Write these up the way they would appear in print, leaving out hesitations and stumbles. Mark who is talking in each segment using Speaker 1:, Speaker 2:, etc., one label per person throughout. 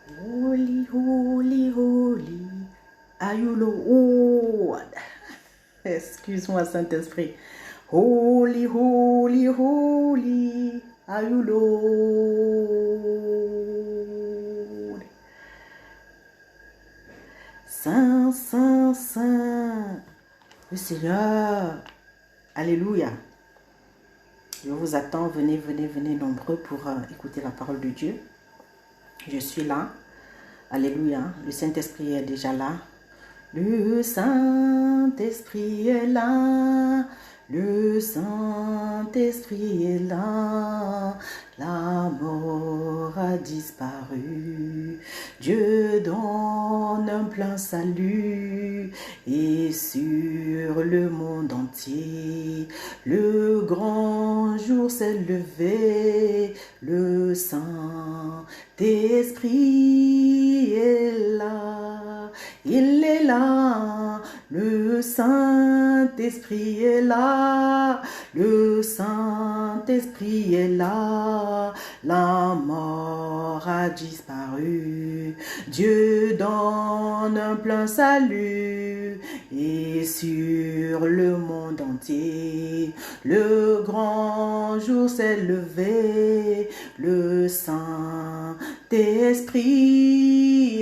Speaker 1: Holy, holy, holy, are you Lord? Excuse-moi, Saint-Esprit. Holy, holy, holy, are you Lord? Saint, Saint, Saint, le Seigneur. Alléluia. Je vous attends, venez, venez, venez nombreux pour écouter la parole de Dieu. Je suis là. Alléluia. Le Saint-Esprit est déjà là. Le Saint-Esprit est là. Le Saint-Esprit est là. La mort a disparu. Dieu donne un plein salut. Et sur le monde entier, le grand jour s'est levé. Le Saint-Esprit est là. Il est là. Le Saint-Esprit est là. Le Saint-Esprit est là. La mort a disparu. Dieu donne un plein salut. Et sur le monde entier, le grand jour s'est levé. Le Saint-Esprit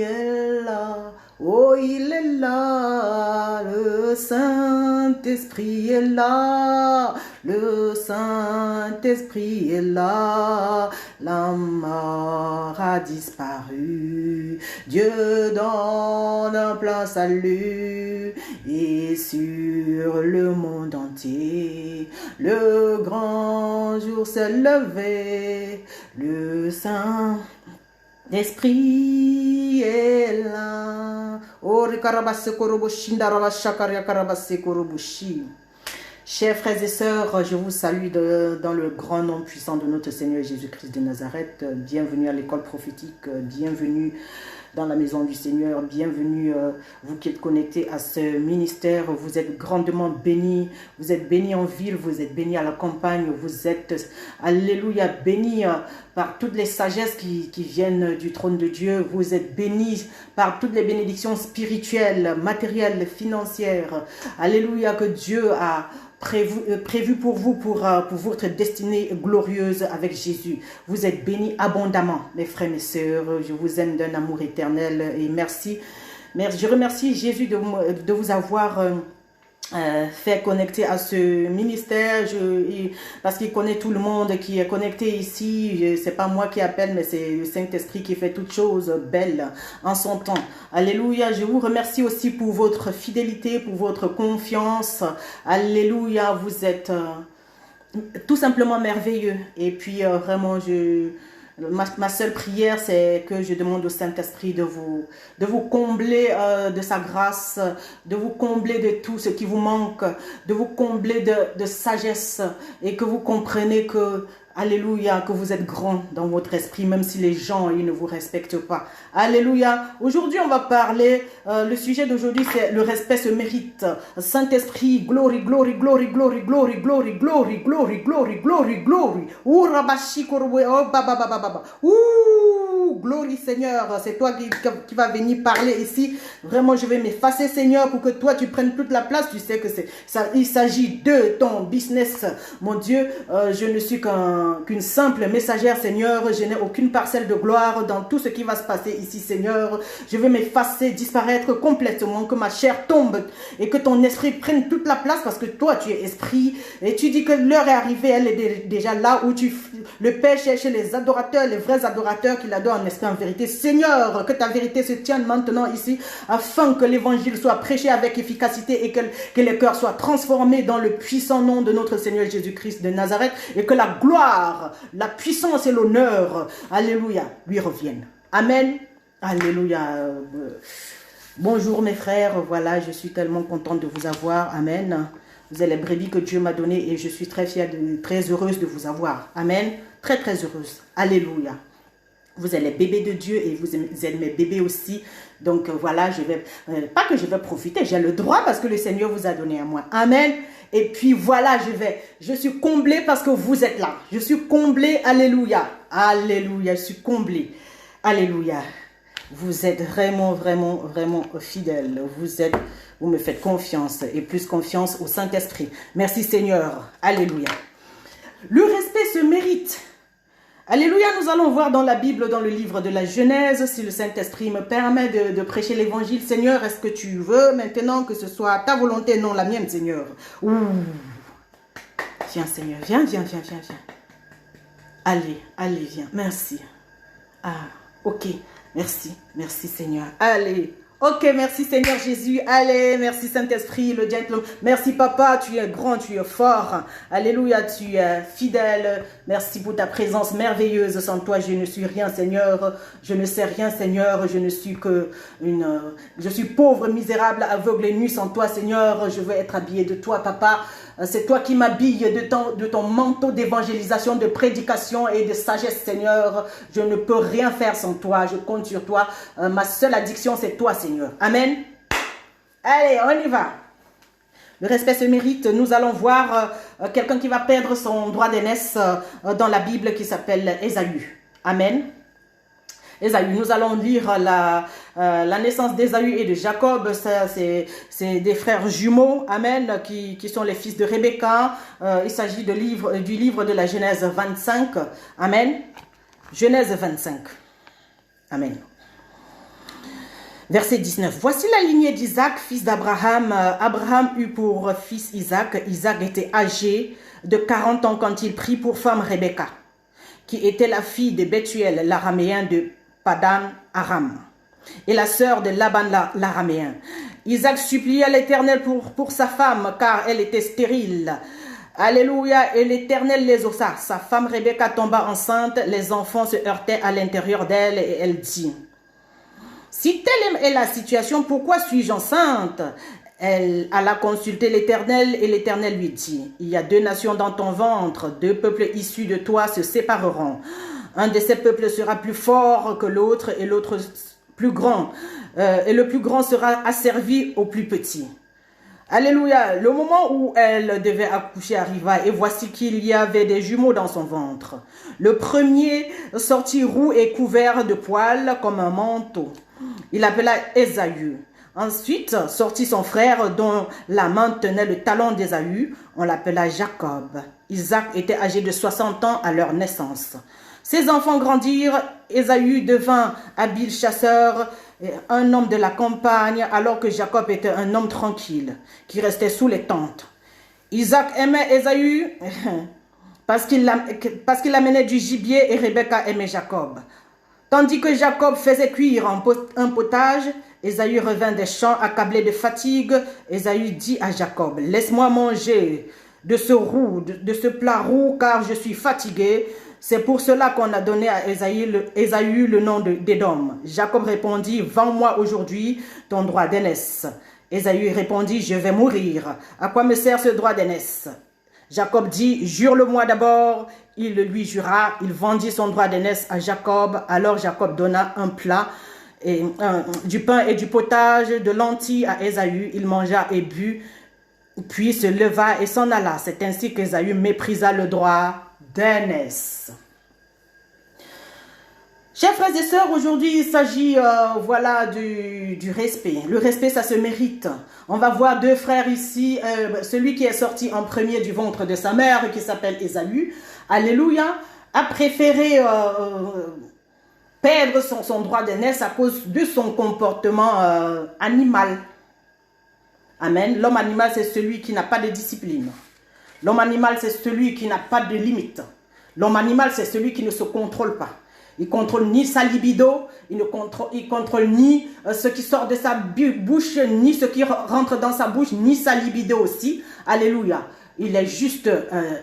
Speaker 1: est là. Oh, il est là, le Saint-Esprit est là, le Saint-Esprit est là, la mort a disparu, Dieu donne un plein salut, et sur le monde entier, le grand jour s'est levé, le Saint-Esprit est là. Oh, chers frères et sœurs, je vous salue dans le grand nom puissant de notre Seigneur Jésus-Christ de Nazareth. Bienvenue à l'école prophétique, bienvenue dans la maison du Seigneur, bienvenue vous qui êtes connectés à ce ministère, vous êtes grandement bénis, vous êtes bénis en ville, vous êtes bénis à la campagne, vous êtes, alléluia, bénis par toutes les sagesses qui viennent du trône de Dieu, vous êtes bénis par toutes les bénédictions spirituelles, matérielles, financières, alléluia, que Dieu a prévu pour vous, pour votre destinée glorieuse avec Jésus. Vous êtes bénis abondamment, mes frères, mes sœurs. Je vous aime d'un amour éternel et merci. Je remercie Jésus de vous avoir fait connecter à ce ministère, parce qu'il connaît tout le monde qui est connecté ici. C'est pas moi qui appelle, mais c'est le Saint-Esprit qui fait toutes choses belles en son temps. Alléluia. Je vous remercie aussi pour votre fidélité, pour votre confiance. Alléluia. Vous êtes tout simplement merveilleux. Et puis vraiment, ma seule prière, c'est que je demande au Saint-Esprit de vous combler de sa grâce, de vous combler de tout ce qui vous manque, de vous combler de sagesse et que vous compreniez que, alléluia, que vous êtes grand dans votre esprit, même si les gens, ils ne vous respectent pas. Alléluia. Aujourd'hui, on va parler, le sujet d'aujourd'hui, c'est le respect se mérite. Saint-Esprit, glory, glory, glory, glory, glory, glory, glory, glory, glory, glory, glory. Ouh, rabashi, korwe, oh, baba. Ouh, glory, Seigneur. C'est toi qui va venir parler ici. Vraiment, je vais m'effacer, Seigneur, pour que toi, tu prennes toute la place. Tu sais que il s'agit de ton business. Mon Dieu, je ne suis qu'une simple messagère, Seigneur. Je n'ai aucune parcelle de gloire dans tout ce qui va se passer ici, Seigneur. Je veux m'effacer, disparaître complètement, que ma chair tombe et que ton esprit prenne toute la place, parce que toi, tu es esprit et tu dis que l'heure est arrivée, elle est déjà là où le Père cherche les adorateurs, les vrais adorateurs qui l'adorent en esprit, en vérité. Seigneur, que ta vérité se tienne maintenant ici, afin que l'évangile soit prêché avec efficacité et que les cœurs soient transformés dans le puissant nom de notre Seigneur Jésus-Christ de Nazareth, et que la gloire, la puissance et l'honneur, alléluia, lui reviennent. Amen. Alléluia. Bonjour mes frères, voilà, je suis tellement contente de vous avoir. Amen. Vous êtes les brebis que Dieu m'a données et je suis très fière, très heureuse de vous avoir. Amen. Très, très heureuse. Alléluia. Vous êtes les bébés de Dieu et vous êtes mes bébés aussi. Donc voilà, je vais, pas que je vais profiter, j'ai le droit parce que le Seigneur vous a donné à moi. Amen. Et puis voilà, je suis comblée parce que vous êtes là. Je suis comblée, alléluia. Alléluia, je suis comblée. Alléluia. Vous êtes vraiment, vraiment, vraiment fidèles. Vous me faites confiance et plus confiance au Saint-Esprit. Merci Seigneur. Alléluia. Le respect se mérite. Alléluia, nous allons voir dans la Bible, dans le livre de la Genèse, si le Saint-Esprit me permet de prêcher l'évangile. Seigneur, est-ce que tu veux maintenant que ce soit ta volonté, non la mienne, Seigneur? Ouh. Viens, Seigneur, viens. Allez, viens. Merci. Ah, ok. Merci, Seigneur. Allez. Ok, merci Seigneur Jésus. Allez, merci Saint-Esprit, le gentleman. Merci Papa, tu es grand, tu es fort. Alléluia, tu es fidèle. Merci pour ta présence merveilleuse. Sans toi, je ne suis rien, Seigneur. Je ne sais rien, Seigneur. Je ne suis que je suis pauvre, misérable, aveugle et nu. Sans toi, Seigneur, je veux être habillé de toi, Papa. C'est toi qui m'habilles de ton manteau d'évangélisation, de prédication et de sagesse, Seigneur. Je ne peux rien faire sans toi. Je compte sur toi. Ma seule addiction, c'est toi, Seigneur. Amen. Allez, on y va. Le respect se mérite. Nous allons voir quelqu'un qui va perdre son droit d'aînesse dans la Bible qui s'appelle Ésaü. Amen. Ésaü, nous allons lire la naissance d'Ésaü et de Jacob. C'est des frères jumeaux, amen, qui sont les fils de Rebecca. Il s'agit du livre de la Genèse 25, amen. Genèse 25, amen. Verset 19. Voici la lignée d'Isaac, fils d'Abraham. Abraham eut pour fils Isaac. Isaac était âgé de 40 ans quand il prit pour femme Rebecca, qui était la fille de Bethuel, l'araméen de Padan Aram, et la sœur de Laban l'araméen. Isaac supplia l'Éternel pour sa femme, car elle était stérile. Alléluia, et l'Éternel les ossa. Sa femme Rebecca tomba enceinte, les enfants se heurtaient à l'intérieur d'elle, et elle dit, « Si telle est la situation, pourquoi suis-je enceinte ?» Elle alla consulter l'Éternel, et l'Éternel lui dit, « Il y a 2 nations dans ton ventre, 2 peuples issus de toi se sépareront. Un de ces peuples sera plus fort que l'autre et l'autre plus grand. Et le plus grand sera asservi au plus petit. » Alléluia. Le moment où elle devait accoucher arriva et voici qu'il y avait des jumeaux dans son ventre. Le premier sortit roux et couvert de poils comme un manteau. Il appela Ésaü. Ensuite sortit son frère dont la main tenait le talon d'Ésaü. On l'appela Jacob. Isaac était âgé de 60 ans à leur naissance. Ses enfants grandirent, Ésaü devint habile chasseur, un homme de la campagne, alors que Jacob était un homme tranquille, qui restait sous les tentes. Isaac aimait Ésaü parce qu'il amenait du gibier et Rebecca aimait Jacob. Tandis que Jacob faisait cuire un potage, Ésaü revint des champs accablé de fatigue. Ésaü dit à Jacob, « Laisse-moi manger de ce plat roux, car je suis fatigué. » C'est pour cela qu'on a donné à Ésaü le nom d'Édom. Jacob répondit, « Vends-moi aujourd'hui ton droit d'aînesse. » Ésaü répondit, « Je vais mourir. À quoi me sert ce droit d'aînesse ?» Jacob dit, « Jure-le-moi d'abord. » Il le lui jura. Il vendit son droit d'aînesse à Jacob. Alors Jacob donna un plat, du pain et du potage, de lentilles à Ésaü. Il mangea et but, puis se leva et s'en alla. C'est ainsi qu'Ésaü méprisa le droit d'aînesse. Chers frères et sœurs, aujourd'hui il s'agit voilà du respect. Le respect, ça se mérite. On va voir 2 frères ici, celui qui est sorti en premier du ventre de sa mère, qui s'appelle Ésaü, alléluia, a préféré perdre son droit d'aînesse à cause de son comportement animal. Amen. L'homme animal, c'est celui qui n'a pas de discipline. L'homme animal, c'est celui qui n'a pas de limite. L'homme animal, c'est celui qui ne se contrôle pas. Il ne contrôle ni sa libido, il contrôle ni ce qui sort de sa bouche, ni ce qui rentre dans sa bouche, ni sa libido aussi. Alléluia. Il est juste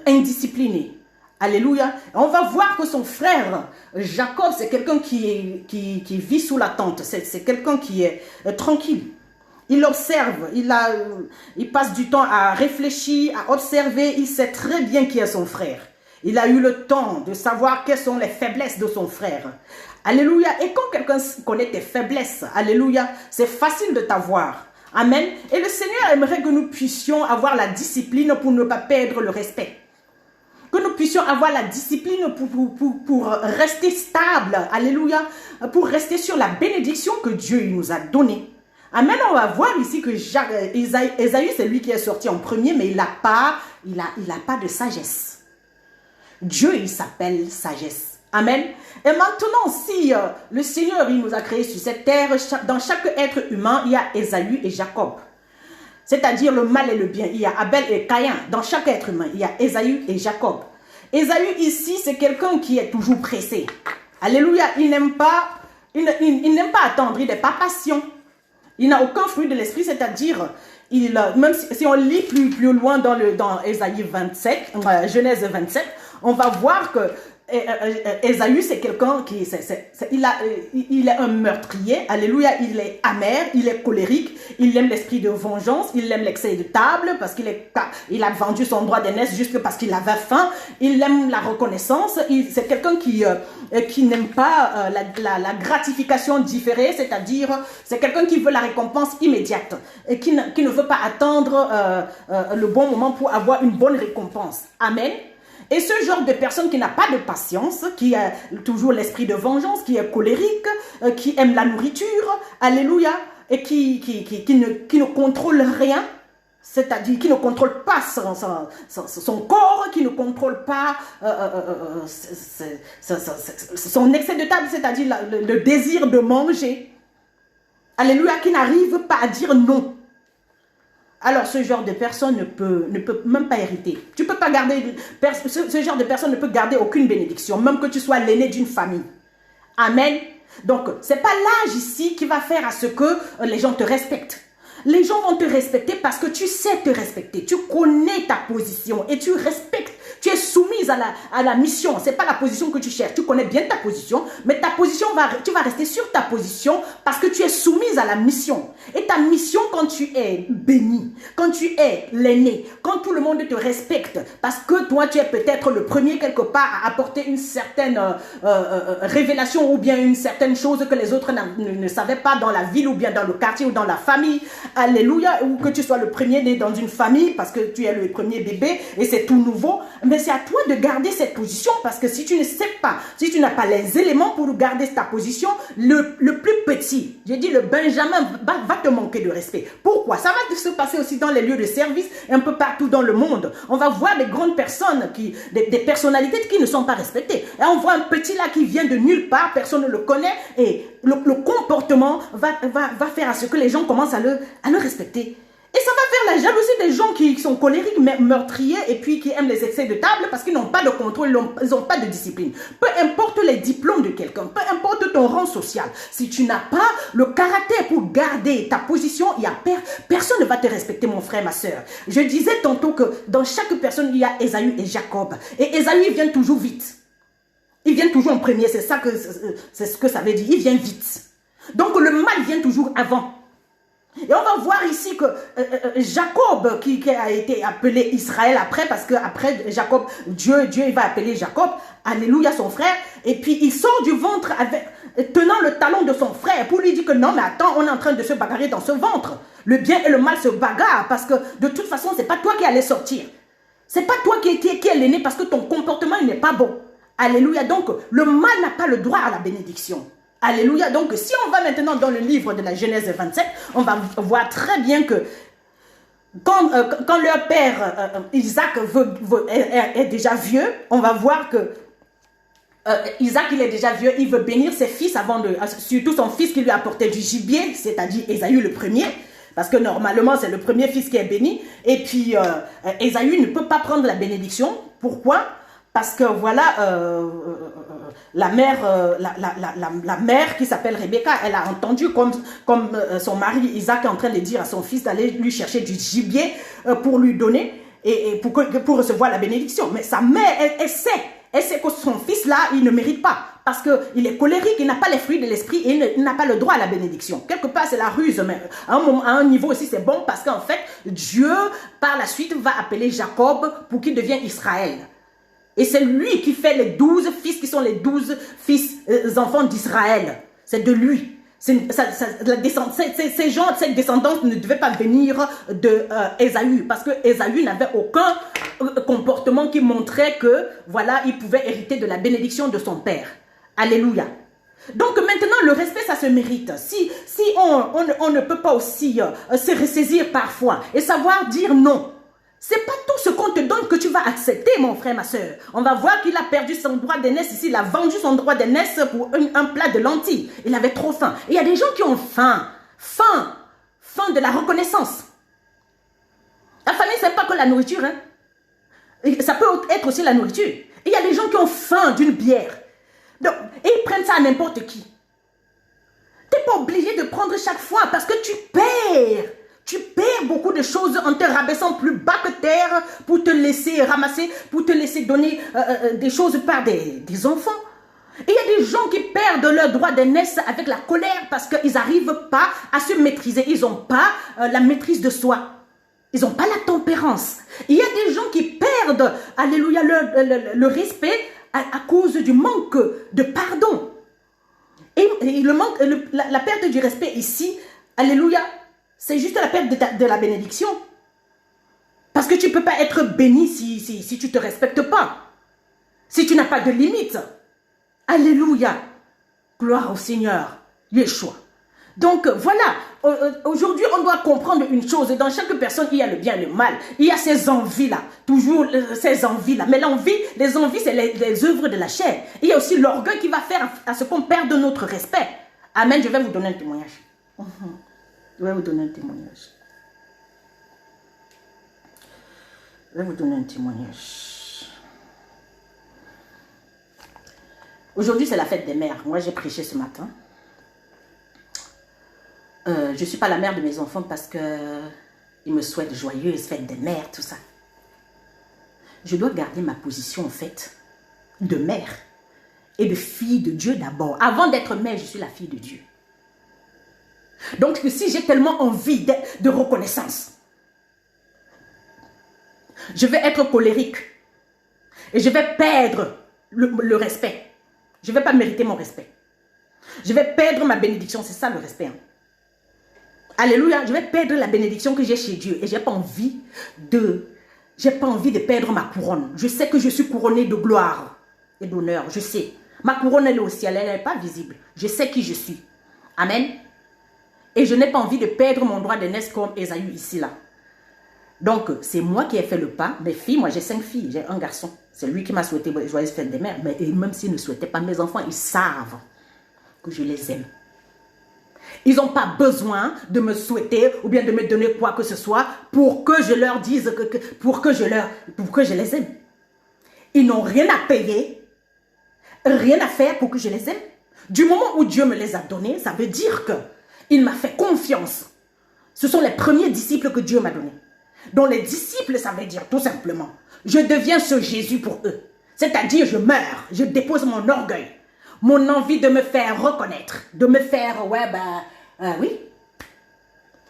Speaker 1: indiscipliné. Alléluia. On va voir que son frère, Jacob, c'est quelqu'un qui vit sous la tente. C'est quelqu'un qui est tranquille. Il observe, il passe du temps à réfléchir, à observer. Il sait très bien qui est son frère. Il a eu le temps de savoir quelles sont les faiblesses de son frère. Alléluia. Et quand quelqu'un connaît tes faiblesses, alléluia, c'est facile de t'avoir. Amen. Et le Seigneur aimerait que nous puissions avoir la discipline pour ne pas perdre le respect. que nous puissions avoir la discipline pour rester stable, alléluia, pour rester sur la bénédiction que Dieu nous a donnée. Amen, on va voir ici que Ésaü, c'est lui qui est sorti en premier, mais il n'a pas de sagesse. Dieu, il s'appelle sagesse. Amen. Et maintenant, si le Seigneur, il nous a créés sur cette terre, dans chaque être humain, il y a Ésaü et Jacob. C'est-à-dire le mal et le bien. Il y a Abel et Caïn. Dans chaque être humain, il y a Ésaü et Jacob. Ésaü ici, c'est quelqu'un qui est toujours pressé. Alléluia, il n'aime pas attendre, il n'est pas patient. Il n'a aucun fruit de l'esprit, c'est-à-dire, même si on lit plus loin dans Ésaïe 27, Genèse 27, on va voir que Ésaü, c'est quelqu'un qui, il est un meurtrier, alléluia, il est amer, il est colérique, il aime l'esprit de vengeance, il aime l'excès de table, parce il a vendu son droit d'aînesse juste parce qu'il avait faim, il aime la reconnaissance, c'est quelqu'un qui n'aime pas la gratification différée, c'est-à-dire, c'est quelqu'un qui veut la récompense immédiate, et qui ne veut pas attendre le bon moment pour avoir une bonne récompense. Amen. Et ce genre de personne qui n'a pas de patience, qui a toujours l'esprit de vengeance, qui est colérique, qui aime la nourriture, alléluia, et qui ne contrôle rien, c'est-à-dire qui ne contrôle pas son corps, qui ne contrôle pas son excès de table, c'est-à-dire le désir de manger, alléluia, qui n'arrive pas à dire non. Alors, ce genre de personne ne peut même pas hériter. Tu peux pas garder, ce genre de personne ne peut garder aucune bénédiction, même que tu sois l'aîné d'une famille. Amen. Donc, ce n'est pas l'âge ici qui va faire à ce que les gens te respectent. Les gens vont te respecter parce que tu sais te respecter. Tu connais ta position et tu respectes. Tu es soumise à la mission. Ce n'est pas la position que tu cherches. Tu connais bien ta position, mais ta position, tu vas rester sur ta position parce que tu es soumise à la mission. Et ta mission, quand tu es béni, quand tu es l'aîné, quand tout le monde te respecte, parce que toi, tu es peut-être le premier quelque part à apporter une certaine révélation ou bien une certaine chose que les autres ne savaient pas dans la ville ou bien dans le quartier ou dans la famille. Alléluia. Ou que tu sois le premier né dans une famille parce que tu es le premier bébé et c'est tout nouveau. Mais c'est à toi de garder cette position parce que si tu ne sais pas, si tu n'as pas les éléments pour garder ta position, le plus petit, j'ai dit le Benjamin, va te manquer de respect. Pourquoi? Ça va se passer aussi dans les lieux de service, un peu partout dans le monde. On va voir des grandes personnes, des personnalités qui ne sont pas respectées. Et on voit un petit là qui vient de nulle part, personne ne le connaît et le comportement va faire à ce que les gens commencent à le respecter. Et ça va faire la jalousie des gens qui sont colériques, meurtriers et puis qui aiment les excès de table parce qu'ils n'ont pas de contrôle, ils n'ont pas de discipline. Peu importe les diplômes de quelqu'un, peu importe ton rang social, si tu n'as pas le caractère pour garder ta position, personne ne va te respecter, mon frère, ma soeur. Je disais tantôt que dans chaque personne, il y a Ésaü et Jacob. Et Ésaü, il vient toujours vite. Il vient toujours en premier, c'est ce que ça veut dire, il vient vite. Donc le mal vient toujours avant. Et on va voir ici que Jacob, qui a été appelé Israël après, parce que après Jacob, Dieu il va appeler Jacob, alléluia, son frère, et puis il sort du ventre tenant le talon de son frère pour lui dire que non, mais attends, on est en train de se bagarrer dans ce ventre. Le bien et le mal se bagarrent parce que de toute façon, c'est pas toi qui allais sortir. C'est pas toi qui est l'aîné parce que ton comportement il n'est pas bon. Alléluia, donc le mal n'a pas le droit à la bénédiction. Alléluia. Donc, si on va maintenant dans le livre de la Genèse 27, on va voir très bien que quand leur père Isaac est déjà vieux, on va voir que Isaac, il est déjà vieux, il veut bénir ses fils surtout son fils qui lui apportait du gibier, c'est-à-dire Ésaü le premier. Parce que normalement, c'est le premier fils qui est béni. Et puis, Ésaü ne peut pas prendre la bénédiction. Pourquoi? Parce que voilà, la mère qui s'appelle Rebecca, elle a entendu comme son mari Isaac est en train de dire à son fils d'aller lui chercher du gibier pour lui donner et pour recevoir la bénédiction. Mais sa mère, elle sait que son fils là, il ne mérite pas. Parce qu'il est colérique, il n'a pas les fruits de l'esprit et il n'a pas le droit à la bénédiction. Quelque part, c'est la ruse, mais à un niveau aussi, c'est bon parce qu'en fait, Dieu, par la suite, va appeler Jacob pour qu'il devienne Israël. Et c'est lui qui fait les 12 fils qui sont les 12 fils enfants d'Israël. C'est de lui. Ces gens, cette descendance ne devait pas venir de Ésaü, parce que Ésaü n'avait aucun comportement qui montrait que, voilà, il pouvait hériter de la bénédiction de son père. Alléluia. Donc maintenant, le respect, ça se mérite. Si on ne peut pas aussi se ressaisir parfois et savoir dire non, c'est pas tout ce qu'on te donne que tu vas accepter, mon frère, ma soeur. On va voir qu'il a perdu son droit d'aînesse ici. Il a vendu son droit d'aînesse pour un plat de lentilles. Il avait trop faim. Et il y a des gens qui ont faim. Faim de la reconnaissance. La famille, c'est pas que la nourriture. Hein. Et ça peut être aussi la nourriture. Et il y a des gens qui ont faim d'une bière. Donc, et ils prennent ça à n'importe qui. Tu n'es pas obligé de prendre chaque fois parce que tu perds. Tu perds beaucoup de choses en te rabaissant plus bas que terre pour te laisser ramasser, pour te laisser donner des choses par des enfants. Et il y a des gens qui perdent leur droit d'aînesse avec la colère parce qu'ils n'arrivent pas à se maîtriser. Ils n'ont pas la maîtrise de soi. Ils n'ont pas la tempérance. Il y a des gens qui perdent, alléluia, le respect à cause du manque de pardon. Et la perte du respect ici, alléluia, c'est juste la perte de la bénédiction. Parce que tu ne peux pas être béni si tu ne te respectes pas. Si tu n'as pas de limite. Alléluia. Gloire au Seigneur. Yeshua. Donc voilà, aujourd'hui on doit comprendre une chose. Dans chaque personne, il y a le bien et le mal. Il y a ces envies-là. Toujours ces envies-là. Mais les envies, c'est les œuvres de la chair. Il y a aussi l'orgueil qui va faire à ce qu'on perde notre respect. Amen. Je vais vous donner un témoignage. Je vais vous donner un témoignage. Je vais vous donner un témoignage. Aujourd'hui, c'est la fête des mères. Moi, j'ai prêché ce matin. Je ne suis pas la mère de mes enfants parce qu'ils me souhaitent joyeuse fête des mères, tout ça. Je dois garder ma position, en fait, de mère et de fille de Dieu d'abord. Avant d'être mère, je suis la fille de Dieu. Donc, si j'ai tellement envie de reconnaissance, je vais être colérique et je vais perdre le respect. Je ne vais pas mériter mon respect. Je vais perdre ma bénédiction, c'est ça le respect. Hein. Alléluia, je vais perdre la bénédiction que j'ai chez Dieu et je n'ai pas envie de perdre ma couronne. Je sais que je suis couronnée de gloire et d'honneur, je sais. Ma couronne, elle est au ciel, elle n'est pas visible. Je sais qui je suis. Amen. Et je n'ai pas envie de perdre mon droit d'aînesse comme Ésaü ici, là. Donc, c'est moi qui ai fait le pas. Mes filles, moi j'ai 5 filles, j'ai un garçon. C'est lui qui m'a souhaité joyeuse fête des mères. Mais même s'il ne souhaitait pas, mes enfants, ils savent que je les aime. Ils n'ont pas besoin de me souhaiter ou bien de me donner quoi que ce soit pour que je leur dise, pour que je les aime. Ils n'ont rien à payer, rien à faire pour que je les aime. Du moment où Dieu me les a donnés, ça veut dire qu'il m'a fait confiance. Ce sont les premiers disciples que Dieu m'a donnés. Donc les disciples, ça veut dire tout simplement, je deviens ce Jésus pour eux. C'est-à-dire, je meurs, je dépose mon orgueil, mon envie de me faire reconnaître, de me faire, oui,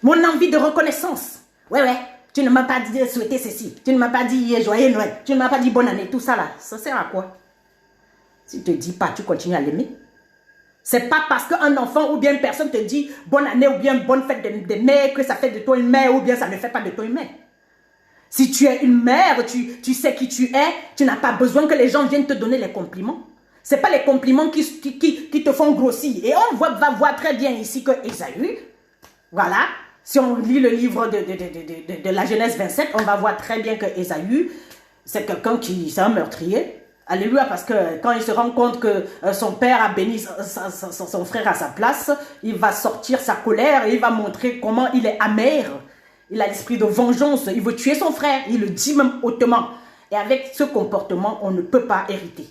Speaker 1: mon envie de reconnaissance. Ouais, tu ne m'as pas dit souhaiter ceci, tu ne m'as pas dit joyeux Noël, tu ne m'as pas dit bonne année, tout ça là, ça sert à quoi? Si tu ne te dis pas, tu continues à l'aimer. C'est pas parce qu'un enfant ou bien une personne te dit bonne année ou bien bonne fête des mères que ça fait de toi une mère ou bien ça ne fait pas de toi une mère. Si tu es une mère, tu sais qui tu es, tu n'as pas besoin que les gens viennent te donner les compliments. Ce n'est pas les compliments qui te font grossir. Et on va voir très bien ici que Ésaü, voilà, si on lit le livre de la Genèse 27, on va voir très bien que Ésaü, c'est quelqu'un c'est un meurtrier. Alléluia, parce que quand il se rend compte que son père a béni son frère à sa place, il va sortir sa colère et il va montrer comment il est amer. Il a l'esprit de vengeance, il veut tuer son frère, il le dit même hautement. Et avec ce comportement, on ne peut pas hériter.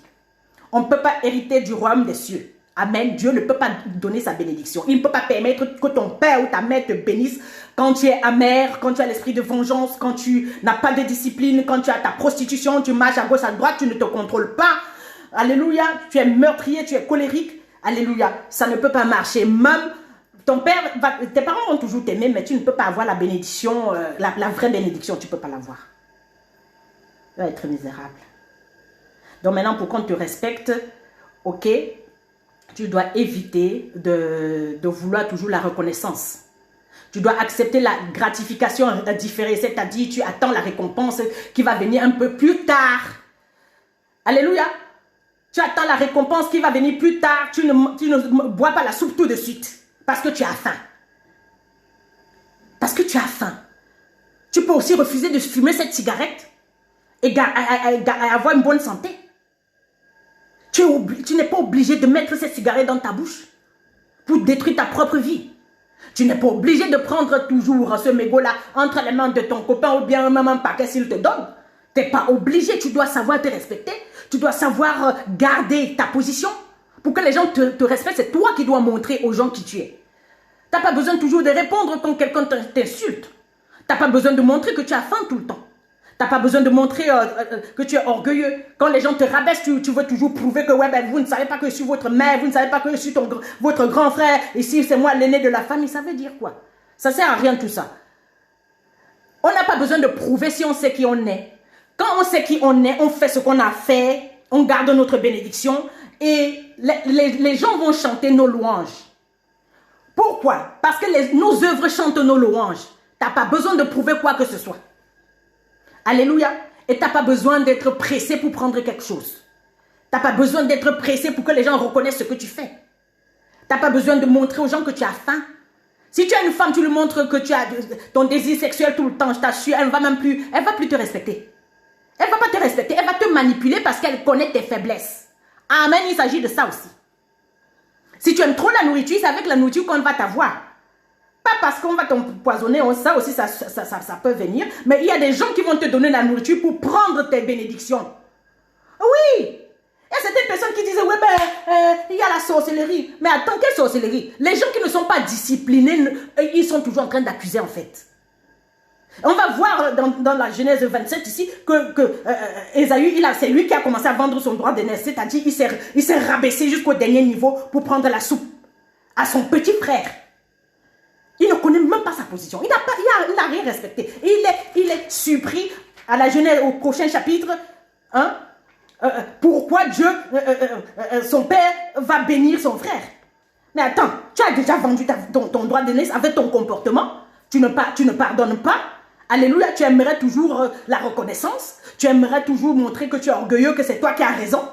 Speaker 1: On ne peut pas hériter du royaume des cieux. Amen. Dieu ne peut pas donner sa bénédiction. Il ne peut pas permettre que ton père ou ta mère te bénisse quand tu es amer, quand tu as l'esprit de vengeance, quand tu n'as pas de discipline, quand tu as ta prostitution, tu marches à gauche, à droite, tu ne te contrôles pas. Alléluia. Tu es meurtrier, tu es colérique. Alléluia. Ça ne peut pas marcher. Même tes parents vont toujours t'aimer, mais tu ne peux pas avoir la bénédiction, la vraie bénédiction, tu ne peux pas l'avoir. Tu vas être misérable. Donc maintenant, pour qu'on te respecte, ok, tu dois éviter de vouloir toujours la reconnaissance. Tu dois accepter la gratification différée, c'est-à-dire tu attends la récompense qui va venir un peu plus tard. Alléluia. Tu attends la récompense qui va venir plus tard. Tu ne bois pas la soupe tout de suite parce que tu as faim. Parce que tu as faim. Tu peux aussi refuser de fumer cette cigarette et avoir une bonne santé. Tu n'es pas obligé de mettre cette cigarette dans ta bouche pour détruire ta propre vie. Tu n'es pas obligé de prendre toujours ce mégot-là entre les mains de ton copain ou bien même un paquet s'il te donne. Tu n'es pas obligé, tu dois savoir te respecter. Tu dois savoir garder ta position. Pour que les gens te respectent, c'est toi qui dois montrer aux gens qui tu es. Tu n'as pas besoin toujours de répondre quand quelqu'un t'insulte. Tu n'as pas besoin de montrer que tu as faim tout le temps. Tu n'as pas besoin de montrer que tu es orgueilleux. Quand les gens te rabaissent, tu veux toujours prouver que ouais, ben, vous ne savez pas que je suis votre mère, vous ne savez pas que je suis votre grand frère, ici c'est moi l'aîné de la famille. Ça veut dire quoi? Ça ne sert à rien tout ça. On n'a pas besoin de prouver si on sait qui on est. Quand on sait qui on est, on fait ce qu'on a fait, on garde notre bénédiction et les gens vont chanter nos louanges. Pourquoi? Parce que nos œuvres chantent nos louanges. Tu n'as pas besoin de prouver quoi que ce soit. Alléluia. Et tu n'as pas besoin d'être pressé pour prendre quelque chose. Tu n'as pas besoin d'être pressé pour que les gens reconnaissent ce que tu fais. Tu n'as pas besoin de montrer aux gens que tu as faim. Si tu as une femme, tu lui montres que tu as ton désir sexuel tout le temps, je t'assure, elle ne va plus te respecter. Elle ne va pas te respecter, elle va te manipuler parce qu'elle connaît tes faiblesses. Amen, il s'agit de ça aussi. Si tu aimes trop la nourriture, c'est avec la nourriture qu'on va t'avoir. Pas parce qu'on va t'empoisonner, ça aussi, ça peut venir. Mais il y a des gens qui vont te donner la nourriture pour prendre tes bénédictions. Oui! Il y a certaines personnes qui disent, ouais, il y a la sorcellerie. Mais attends, quelle sorcellerie? Les gens qui ne sont pas disciplinés, ils sont toujours en train d'accuser en fait. On va voir dans la Genèse 27 ici que Ésaü, c'est lui qui a commencé à vendre son droit d'aînesse. C'est-à-dire il s'est rabaissé jusqu'au dernier niveau pour prendre la soupe à son petit frère. Il ne connaît même pas sa position. Il n'a rien respecté. Il est surpris à la Genèse, au prochain chapitre. Hein, pourquoi Dieu, son père, va bénir son frère? Mais attends, tu as déjà vendu ton droit d'aînesse avec ton comportement. Tu ne pardonnes pas. Alléluia, tu aimerais toujours la reconnaissance. Tu aimerais toujours montrer que tu es orgueilleux, que c'est toi qui as raison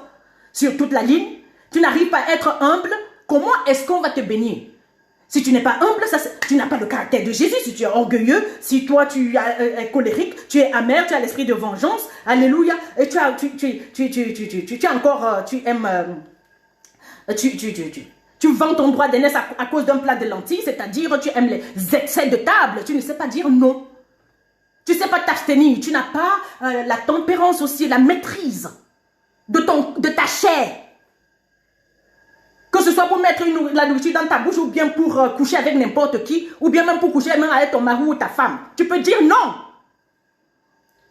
Speaker 1: sur toute la ligne. Tu n'arrives pas à être humble. Comment est-ce qu'on va te bénir? Si tu n'es pas humble, tu n'as pas le caractère de Jésus. Si tu es orgueilleux, si toi tu es colérique, tu es amer, tu as l'esprit de vengeance. Alléluia. Et tu vends ton droit d'aînesse à cause d'un plat de lentilles, c'est-à-dire tu aimes les excès de table. Tu ne sais pas dire non. Tu ne sais pas t'abstenir. Tu n'as pas la tempérance aussi, la maîtrise de ta chair. Que ce soit pour mettre la nourriture dans ta bouche ou bien pour coucher avec n'importe qui, ou bien même pour coucher même avec ton mari ou ta femme. Tu peux dire non.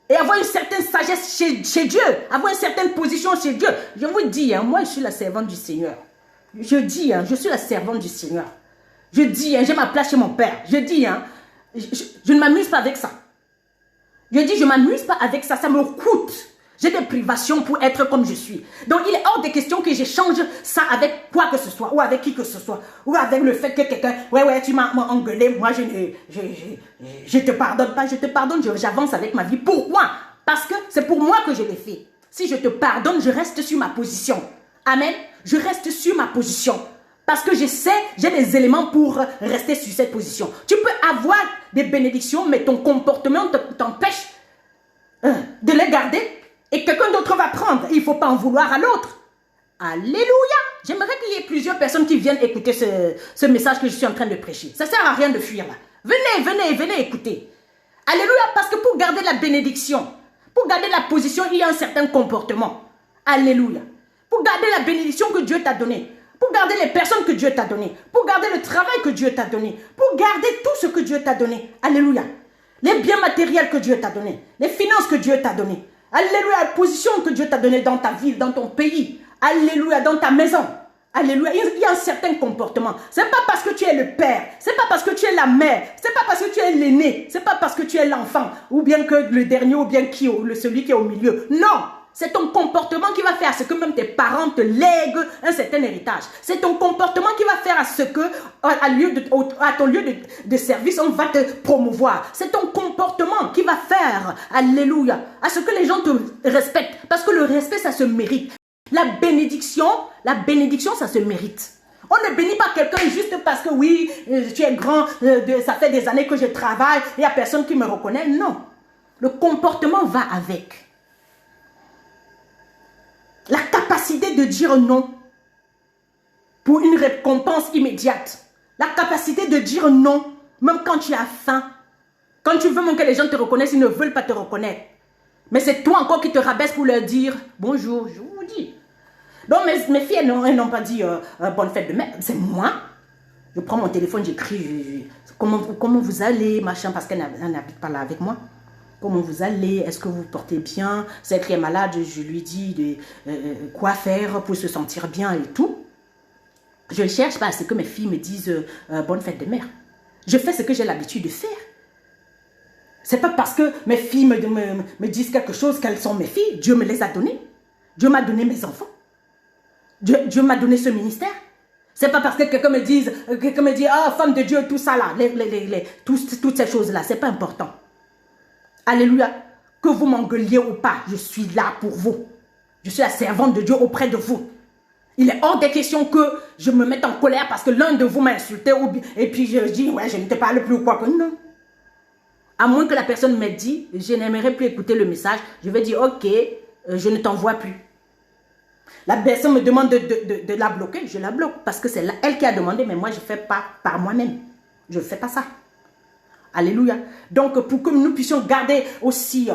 Speaker 1: Et avoir une certaine sagesse chez Dieu, avoir une certaine position chez Dieu. Je vous dis, moi je suis la servante du Seigneur. Je dis, je suis la servante du Seigneur. Je dis, j'ai ma place chez mon Père. Je dis, je ne m'amuse pas avec ça. Je dis, je ne m'amuse pas avec ça, ça me coûte. J'ai des privations pour être comme je suis. Donc, il est hors de question que j'échange ça avec quoi que ce soit, ou avec qui que ce soit, ou avec le fait que quelqu'un, ouais, tu m'as engueulé, moi, je te pardonne pas, je te pardonne, j'avance avec ma vie. Pourquoi? Parce que c'est pour moi que je l'ai fait. Si je te pardonne, je reste sur ma position. Amen. Je reste sur ma position. Parce que je sais, j'ai des éléments pour rester sur cette position. Tu peux avoir des bénédictions, mais ton comportement t'empêche de les garder. Et quelqu'un d'autre va prendre. Il ne faut pas en vouloir à l'autre. Alléluia. J'aimerais qu'il y ait plusieurs personnes qui viennent écouter ce message que je suis en train de prêcher. Ça ne sert à rien de fuir là. Venez écouter. Alléluia. Parce que pour garder la bénédiction, pour garder la position, il y a un certain comportement. Alléluia. Pour garder la bénédiction que Dieu t'a donnée. Pour garder les personnes que Dieu t'a données. Pour garder le travail que Dieu t'a donné. Pour garder tout ce que Dieu t'a donné. Alléluia. Les biens matériels que Dieu t'a donnés. Les finances que Dieu t'a données. Alléluia, la position que Dieu t'a donnée dans ta ville, dans ton pays. Alléluia, dans ta maison. Alléluia, il y a un certain comportement. Ce n'est pas parce que tu es le père, ce n'est pas parce que tu es la mère, ce n'est pas parce que tu es l'aîné, ce n'est pas parce que tu es l'enfant, ou bien que le dernier, ou bien celui qui est au milieu. Non, C'est ton comportement qui va faire ce que même tes parents te lèguent un certain héritage. C'est ton comportement qui va faire à ce que, à ton lieu de service, on va te promouvoir. C'est ton comportement qui va faire, alléluia, à ce que les gens te respectent. Parce que le respect, ça se mérite. La bénédiction, ça se mérite. On ne bénit pas quelqu'un juste parce que oui, tu es grand, ça fait des années que je travaille, il n'y a personne qui me reconnaît. Non. Le comportement va avec. La capacité de dire non pour une récompense immédiate. La capacité de dire non, même quand tu as faim. Quand tu veux même que les gens te reconnaissent, ils ne veulent pas te reconnaître. Mais c'est toi encore qui te rabaisse pour leur dire bonjour, je vous dis. Donc mes filles, elles n'ont pas dit bonne fête de mère. C'est moi. Je prends mon téléphone, j'écris comment vous allez, machin, parce qu'elle n'habite pas là avec moi. Comment vous allez? Est-ce que vous vous portez bien? Celle qui est malade, je lui dis quoi faire pour se sentir bien et tout. Je ne cherche pas à ce que mes filles me disent bonne fête de mère. Je fais ce que j'ai l'habitude de faire. C'est pas parce que mes filles me disent quelque chose qu'elles sont mes filles. Dieu me les a données. Dieu m'a donné mes enfants. Dieu m'a donné ce ministère. C'est pas parce que quelqu'un me dit, ah, femme de Dieu, tout ça là, toutes ces choses là, c'est pas important. Alléluia. Que vous m'engueuliez ou pas, je suis là pour vous. Je suis la servante de Dieu auprès de vous. Il est hors des questions que je me mette en colère parce que l'un de vous m'a insulté et puis je dis, ouais, je ne te parle plus ou quoi que non. À moins que la personne m'ait dit, je n'aimerais plus écouter le message, je vais dire, ok, je ne t'envoie plus. La personne me demande de la bloquer, je la bloque parce que c'est elle qui a demandé, mais moi je ne fais pas par moi-même. Je ne fais pas ça. Alléluia. Donc, pour que nous puissions garder aussi,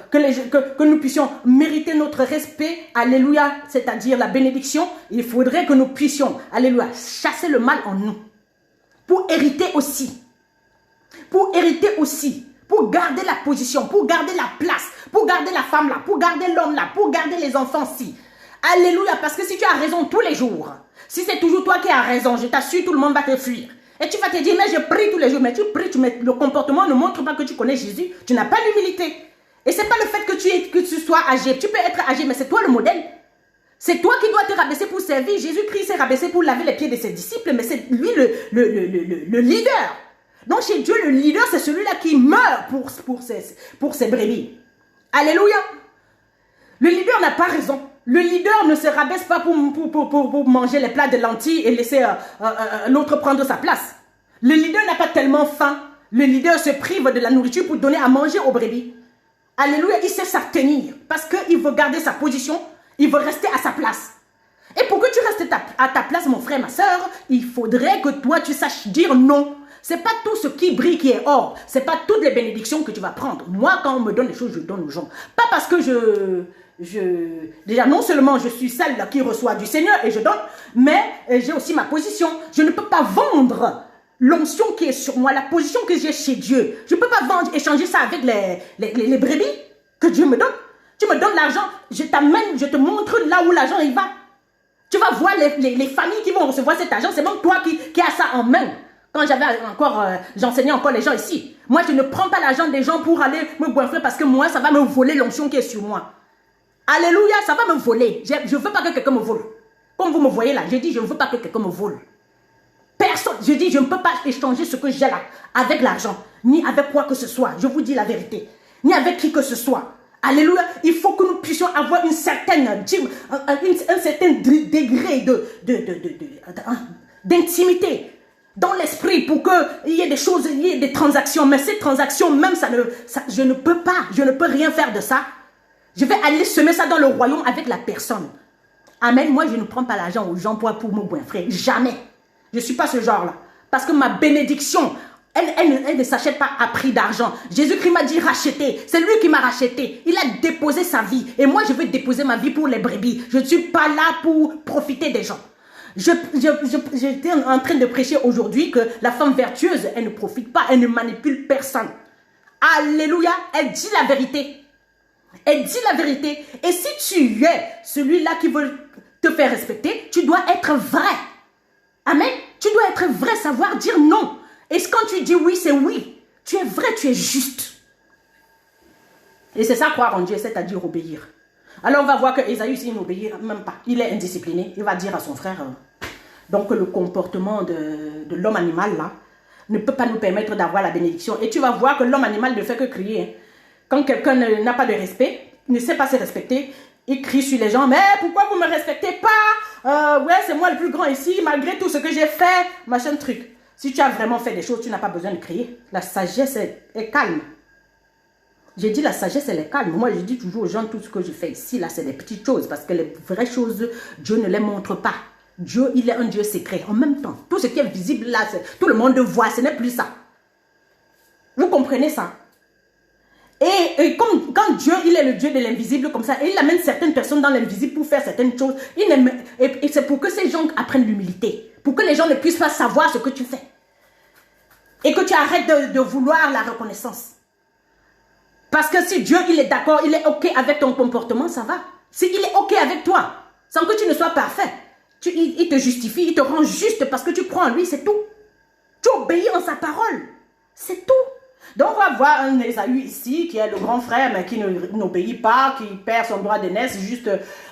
Speaker 1: que nous puissions mériter notre respect, alléluia, c'est-à-dire la bénédiction, il faudrait que nous puissions, alléluia, chasser le mal en nous. Pour hériter aussi. Pour hériter aussi. Pour garder la position, pour garder la place, pour garder la femme là, pour garder l'homme là, pour garder les enfants ci. Alléluia, parce que si tu as raison tous les jours, si c'est toujours toi qui as raison, je t'assure, tout le monde va te fuir. Et tu vas te dire, mais je prie tous les jours. Mais tu pries, le comportement ne montre pas que tu connais Jésus. Tu n'as pas l'humilité. Et ce n'est pas le fait que tu sois âgé. Tu peux être âgé, mais c'est toi le modèle. C'est toi qui dois te rabaisser pour servir. Jésus-Christ s'est rabaissé pour laver les pieds de ses disciples, mais c'est lui le leader. Donc chez Dieu, le leader, c'est celui-là qui meurt pour ses brebis. Alléluia. Le leader n'a pas raison. Le leader ne se rabaisse pas pour manger les plats de lentilles et laisser l'autre prendre sa place. Le leader n'a pas tellement faim. Le leader se prive de la nourriture pour donner à manger aux brebis. Alléluia, il sait s'abstenir parce qu'il veut garder sa position, il veut rester à sa place. Et pour que tu restes à ta place, mon frère, ma soeur, il faudrait que toi, tu saches dire non. Ce n'est pas tout ce qui brille qui est or. Ce n'est pas toutes les bénédictions que tu vas prendre. Moi, quand on me donne les choses, je donne aux gens. Pas parce que déjà, non seulement je suis celle qui reçoit du Seigneur et je donne, mais j'ai aussi ma position. Je ne peux pas vendre l'onction qui est sur moi, la position que j'ai chez Dieu. Je ne peux pas vendre, échanger ça avec les brebis que Dieu me donne. Tu me donnes l'argent, je t'amène, je te montre là où l'argent il va. Tu vas voir les familles qui vont recevoir cet argent. C'est même toi qui as ça en main. Quand j'enseignais encore les gens ici. Moi, je ne prends pas l'argent des gens pour aller me goinfrer parce que moi, ça va me voler l'onction qui est sur moi. Alléluia, ça va me voler. Je ne veux pas que quelqu'un me vole. Comme vous me voyez là, je dis, je ne veux pas que quelqu'un me vole. Personne, je dis, je ne peux pas échanger ce que j'ai là avec l'argent, ni avec quoi que ce soit. Je vous dis la vérité. Ni avec qui que ce soit. Alléluia, il faut que nous puissions avoir un certain degré d'intimité dans l'esprit pour qu'il y ait des choses, il y ait des transactions. Mais ces transactions, même je ne peux pas, je ne peux rien faire de ça. Je vais aller semer ça dans le royaume avec la personne. Amen. Moi, je ne prends pas l'argent aux gens pour me goinfrer. Jamais. Je ne suis pas ce genre-là. Parce que ma bénédiction, elle ne s'achète pas à prix d'argent. Jésus-Christ m'a dit racheter. C'est lui qui m'a racheté. Il a déposé sa vie. Et moi, je vais déposer ma vie pour les brebis. Je ne suis pas là pour profiter des gens. J'étais en train de prêcher aujourd'hui que la femme vertueuse, elle ne profite pas, elle ne manipule personne. Alléluia. Elle dit la vérité. Elle dit la vérité. Et si tu es celui-là qui veut te faire respecter, tu dois être vrai. Amen. Tu dois être vrai, savoir dire non. Et quand tu dis oui, c'est oui. Tu es vrai, tu es juste. Et c'est ça croire en Dieu, c'est-à-dire obéir. Alors on va voir que Ésaü, il n'obéit même pas. Il est indiscipliné. Il va dire à son frère, donc le comportement de l'homme animal là, ne peut pas nous permettre d'avoir la bénédiction. Et tu vas voir que l'homme animal ne fait que crier. Hein. Quand quelqu'un n'a pas de respect, ne sait pas se respecter, il crie sur les gens, mais pourquoi vous ne me respectez pas? Ouais, c'est moi le plus grand ici, malgré tout ce que j'ai fait, machin truc. Si tu as vraiment fait des choses, tu n'as pas besoin de crier. La sagesse est calme. J'ai dit la sagesse, elle est calme. Moi, je dis toujours aux gens, tout ce que je fais ici, là, c'est des petites choses. Parce que les vraies choses, Dieu ne les montre pas. Dieu, il est un Dieu secret. En même temps, tout ce qui est visible là, tout le monde voit, ce n'est plus ça. Vous comprenez ça? Et comme quand Dieu, il est le Dieu de l'invisible comme ça, et il amène certaines personnes dans l'invisible pour faire certaines choses, et c'est pour que ces gens apprennent l'humilité, pour que les gens ne puissent pas savoir ce que tu fais. Et que tu arrêtes de vouloir la reconnaissance. Parce que si Dieu, il est d'accord, il est OK avec ton comportement, ça va. Si il est OK avec toi, sans que tu ne sois parfait, il te justifie, il te rend juste parce que tu crois en lui, c'est tout. Tu obéis en sa parole, c'est tout. Donc on va voir un Ésaü ici, qui est le grand frère, mais qui n'obéit pas, qui perd son droit d'aînesse.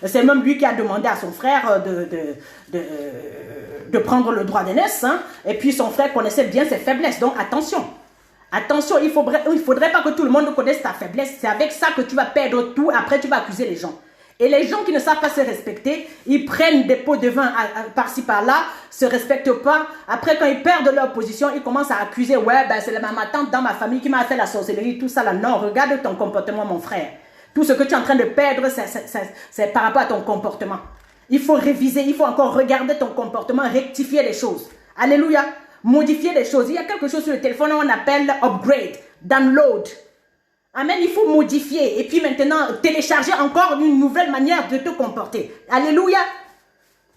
Speaker 1: C'est même lui qui a demandé à son frère de prendre le droit d'aînesse. Hein. Et puis son frère connaissait bien ses faiblesses, donc attention. Attention, il faudrait pas que tout le monde connaisse ta faiblesse. C'est avec ça que tu vas perdre tout. Après, tu vas accuser les gens. Et les gens qui ne savent pas se respecter, ils prennent des pots de vin par-ci par-là, se respectent pas. Après, quand ils perdent leur position, ils commencent à accuser. Ouais, ben c'est ma tante dans ma famille qui m'a fait la sorcellerie, tout ça là. Non, regarde ton comportement, mon frère. Tout ce que tu es en train de perdre, c'est par rapport à ton comportement. Il faut réviser, il faut encore regarder ton comportement, rectifier les choses. Alléluia. Modifier les choses. Il y a quelque chose sur le téléphone, on appelle upgrade, download. Amen, il faut modifier. Et puis maintenant, télécharger encore une nouvelle manière de te comporter. Alléluia.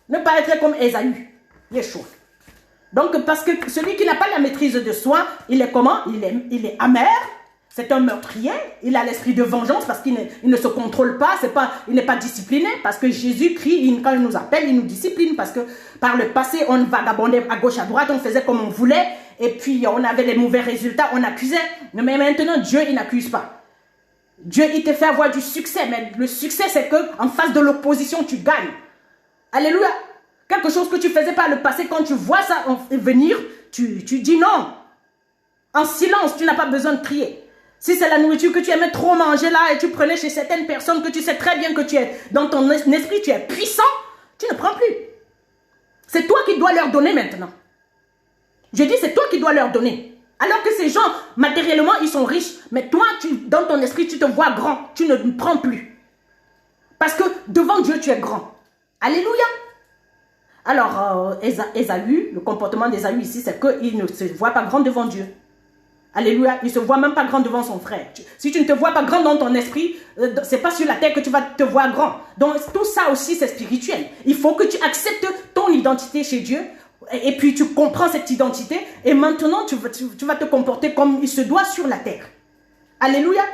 Speaker 1: Ne pas être comme Ésaü. Yeshua. Donc, parce que celui qui n'a pas la maîtrise de soi, il est comment? Il est amer. C'est un meurtrier. Il a l'esprit de vengeance parce qu'il ne se contrôle pas. Il n'est pas discipliné. Parce que Jésus-Christ, quand il nous appelle, il nous discipline. Parce que par le passé, on vagabondait à gauche, à droite. On faisait comme on voulait. Et puis, on avait les mauvais résultats. On accusait. Mais maintenant, Dieu, il n'accuse pas. Dieu, il te fait avoir du succès. Mais le succès, c'est qu'en face de l'opposition, tu gagnes. Alléluia. Quelque chose que tu faisais par le passé, quand tu vois ça venir, tu dis non. En silence, tu n'as pas besoin de crier. Si c'est la nourriture que tu aimais trop manger là et tu prenais chez certaines personnes que tu sais très bien que tu es dans ton esprit, tu es puissant, tu ne prends plus. C'est toi qui dois leur donner maintenant. Je dis, c'est toi qui dois leur donner. Alors que ces gens, matériellement, ils sont riches. Mais toi, dans ton esprit, tu te vois grand. Tu ne prends plus. Parce que devant Dieu, tu es grand. Alléluia. Alors, Ésaü, le comportement d'Ésaü ici, c'est qu'il ne se voit pas grand devant Dieu. Alléluia, il ne se voit même pas grand devant son frère. Si tu ne te vois pas grand dans ton esprit, c'est pas sur la terre que tu vas te voir grand. Donc tout ça aussi c'est spirituel. Il faut que tu acceptes ton identité chez Dieu et puis tu comprends cette identité et maintenant tu vas te comporter comme il se doit sur la terre. Alléluia.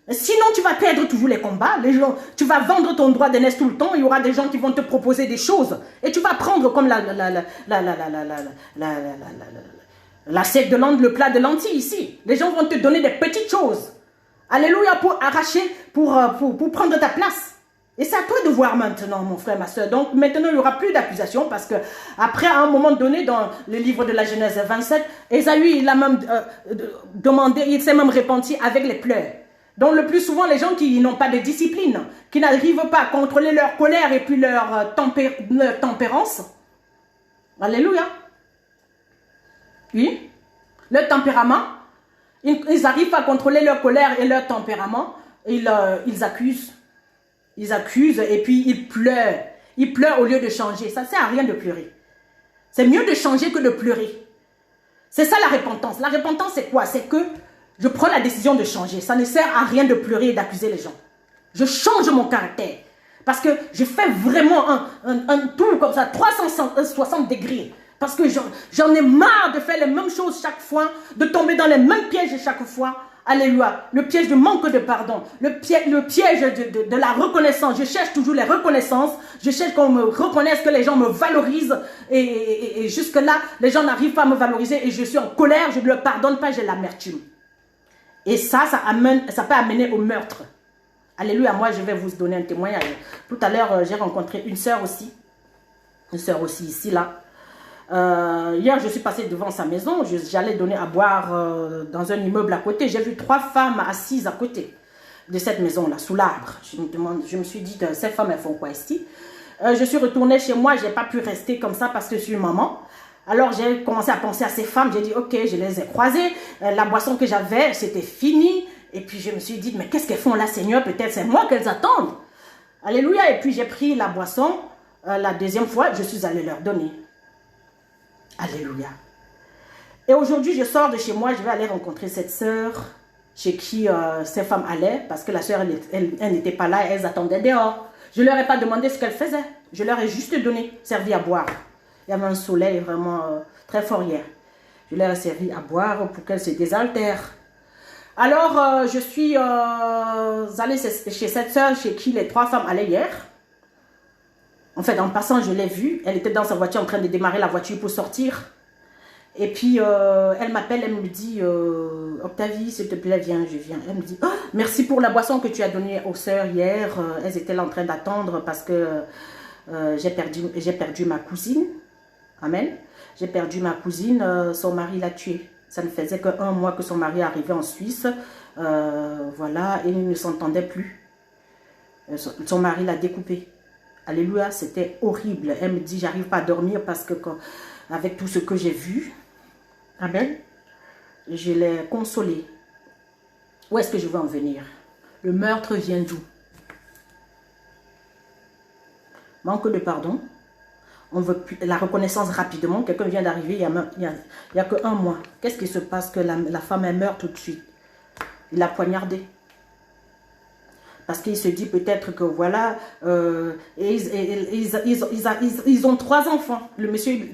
Speaker 1: Sinon tu vas perdre toujours les combats. Les gens, tu vas vendre ton droit d'aînesse tout le temps. Il y aura des gens qui vont te proposer des choses et tu vas prendre comme l'assiette de lentilles, le plat de lentilles ici. Les gens vont te donner des petites choses. Alléluia, pour arracher, pour prendre ta place. Et c'est à toi de voir maintenant, mon frère, ma soeur. Donc maintenant, il n'y aura plus d'accusation parce que après, à un moment donné, dans le livre de la Genèse 27, Ésaü, il a même demandé, il s'est même repenti avec les pleurs. Donc le plus souvent, les gens qui n'ont pas de discipline, qui n'arrivent pas à contrôler leur colère et puis leur tempérance. Alléluia. Oui, leur tempérament, ils arrivent à contrôler leur colère et leur tempérament, ils accusent. Ils accusent et puis ils pleurent. Ils pleurent au lieu de changer. Ça ne sert à rien de pleurer. C'est mieux de changer que de pleurer. C'est ça la repentance. La repentance, c'est quoi? C'est que je prends la décision de changer. Ça ne sert à rien de pleurer et d'accuser les gens. Je change mon caractère. Parce que je fais vraiment un tour comme ça, 360 degrés. Parce que j'en ai marre de faire les mêmes choses chaque fois, de tomber dans les mêmes pièges chaque fois. Alléluia. Le piège du manque de pardon, le piège de la reconnaissance. Je cherche toujours les reconnaissances. Je cherche qu'on me reconnaisse, que les gens me valorisent. Et jusque-là, les gens n'arrivent pas à me valoriser et je suis en colère, je ne leur pardonne pas, j'ai l'amertume. Et ça peut amener au meurtre. Alléluia, moi je vais vous donner un témoignage. Tout à l'heure, j'ai rencontré une sœur aussi ici, là. Hier, je suis passée devant sa maison, j'allais donner à boire dans un immeuble à côté. J'ai vu 3 femmes assises à côté de cette maison-là, sous l'arbre. Je me suis dit, ces femmes, elles font quoi ici? Je suis retournée chez moi, je n'ai pas pu rester comme ça parce que je suis maman. Alors, j'ai commencé à penser à ces femmes. J'ai dit, ok, je les ai croisées. La boisson que j'avais, c'était fini. Et puis, je me suis dit, mais qu'est-ce qu'elles font là, Seigneur? Peut-être c'est moi qu'elles attendent. Alléluia. Et puis, j'ai pris la boisson. La deuxième fois, je suis allée leur donner. Alléluia. Et aujourd'hui, je sors de chez moi. Je vais aller rencontrer cette sœur chez qui ces femmes allaient. Parce que la sœur, elle n'était pas là. Elles attendaient dehors. Je ne leur ai pas demandé ce qu'elles faisaient. Je leur ai juste donné, servi à boire. Il y avait un soleil vraiment très fort hier. Je leur ai servi à boire pour qu'elles se désaltèrent. Alors, je suis allée chez cette sœur chez qui les 3 femmes allaient hier. En fait, en passant, je l'ai vue. Elle était dans sa voiture en train de démarrer la voiture pour sortir. Et puis, elle m'appelle, elle me dit, Octavie, s'il te plaît, viens, je viens. Elle me dit, oh, merci pour la boisson que tu as donnée aux sœurs hier. Elles étaient là en train d'attendre parce que j'ai perdu ma cousine. Amen. J'ai perdu ma cousine, son mari l'a tuée. Ça ne faisait qu'1 mois que son mari est arrivé en Suisse. Voilà, et il ne s'entendait plus. Son mari l'a découpé. Alléluia, c'était horrible. Elle me dit, j'arrive pas à dormir parce que avec tout ce que j'ai vu, amen, je l'ai consolée. Où est-ce que je veux en venir? Le meurtre vient d'où? Manque de pardon. On veut la reconnaissance rapidement. Quelqu'un vient d'arriver, il y a que 1 mois. Qu'est-ce qui se passe que la femme elle meurt tout de suite? Il l'a poignardée. Parce qu'il se dit peut-être que voilà, ils ont 3 enfants. Le monsieur,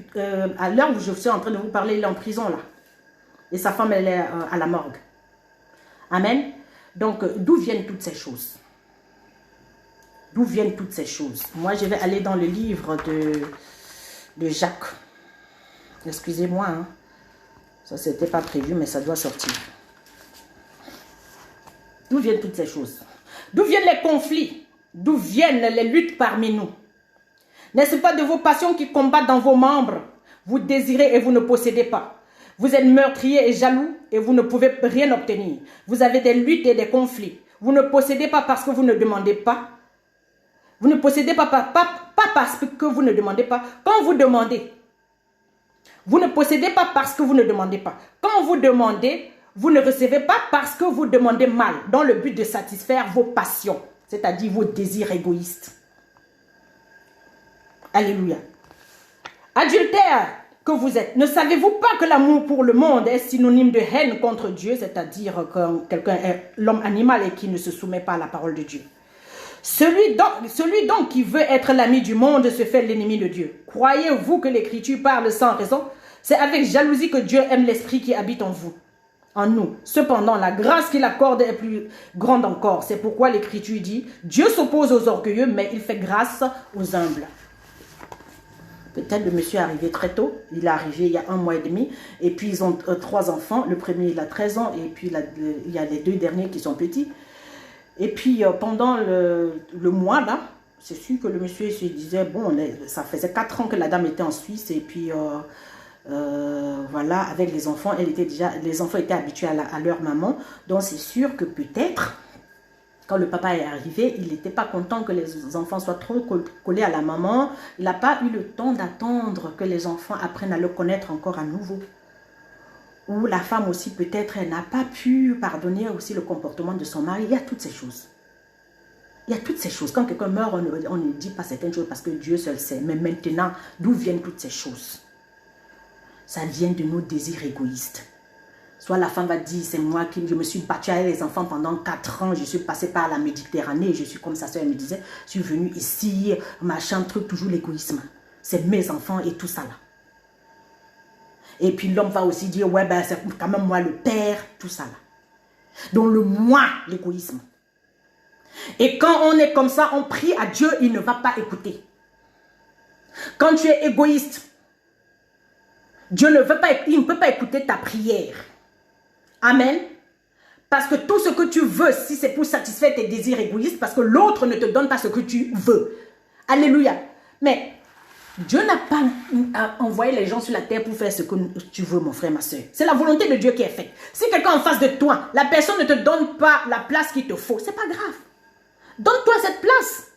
Speaker 1: à l'heure où je suis en train de vous parler, il est en prison là. Et sa femme, elle est à la morgue. Amen. Donc, d'où viennent toutes ces choses? D'où viennent toutes ces choses? Moi, je vais aller dans le livre de Jacques. Excusez-moi, hein. Ça, c'était pas prévu, mais ça doit sortir. D'où viennent toutes ces choses? D'où viennent les conflits? D'où viennent les luttes parmi nous? N'est-ce pas de vos passions qui combattent dans vos membres? Vous désirez et vous ne possédez pas. Vous êtes meurtrier et jaloux et vous ne pouvez rien obtenir. Vous avez des luttes et des conflits. Vous ne possédez pas parce que vous ne demandez pas. Vous ne possédez pas parce que vous ne demandez pas. Quand vous demandez, vous ne possédez pas parce que vous ne demandez pas. Quand vous demandez, vous ne recevez pas parce que vous demandez mal, dans le but de satisfaire vos passions, c'est-à-dire vos désirs égoïstes. Alléluia. Adultère que vous êtes, ne savez-vous pas que l'amour pour le monde est synonyme de haine contre Dieu, c'est-à-dire que quelqu'un est l'homme animal et qui ne se soumet pas à la parole de Dieu? Celui donc qui veut être l'ami du monde se fait l'ennemi de Dieu. Croyez-vous que l'Écriture parle sans raison? C'est avec jalousie que Dieu aime l'esprit qui habite en vous, en nous. Cependant, la grâce qu'il accorde est plus grande encore. C'est pourquoi l'Écriture dit, Dieu s'oppose aux orgueilleux, mais il fait grâce aux humbles. Peut-être le monsieur est arrivé très tôt. Il est arrivé il y a 1 mois et demi. Et puis, ils ont 3 enfants. Le premier, il a 13 ans. Et puis, il y a les 2 derniers qui sont petits. Et puis, pendant le mois, là, c'est sûr que le monsieur se disait, bon, ça faisait 4 ans que la dame était en Suisse. Et puis, voilà, avec les enfants, les enfants étaient habitués à leur maman. Donc, c'est sûr que peut-être, quand le papa est arrivé, il n'était pas content que les enfants soient trop collés à la maman. Il n'a pas eu le temps d'attendre que les enfants apprennent à le connaître encore à nouveau. Ou la femme aussi, peut-être, elle n'a pas pu pardonner aussi le comportement de son mari. Il y a toutes ces choses. Il y a toutes ces choses. Quand quelqu'un meurt, on ne dit pas certaines choses parce que Dieu seul sait. Mais maintenant, d'où viennent toutes ces choses? Ça vient de nos désirs égoïstes. Soit la femme va dire, c'est moi je me suis battue avec les enfants pendant 4 ans, je suis passée par la Méditerranée, je suis comme sa soeur me disait, je suis venue ici, machin, truc, toujours l'égoïsme. C'est mes enfants et tout ça là. Et puis l'homme va aussi dire, ouais, ben c'est quand même moi le père, tout ça là. Donc le moi, l'égoïsme. Et quand on est comme ça, on prie à Dieu, il ne va pas écouter. Quand tu es égoïste, Dieu ne peut pas écouter ta prière. Amen. Parce que tout ce que tu veux, si c'est pour satisfaire tes désirs égoïstes, parce que l'autre ne te donne pas ce que tu veux. Alléluia. Mais Dieu n'a pas envoyé les gens sur la terre pour faire ce que tu veux, mon frère, ma soeur. C'est la volonté de Dieu qui est faite. Si quelqu'un en face de toi, la personne ne te donne pas la place qu'il te faut, c'est pas grave. Donne-toi cette place.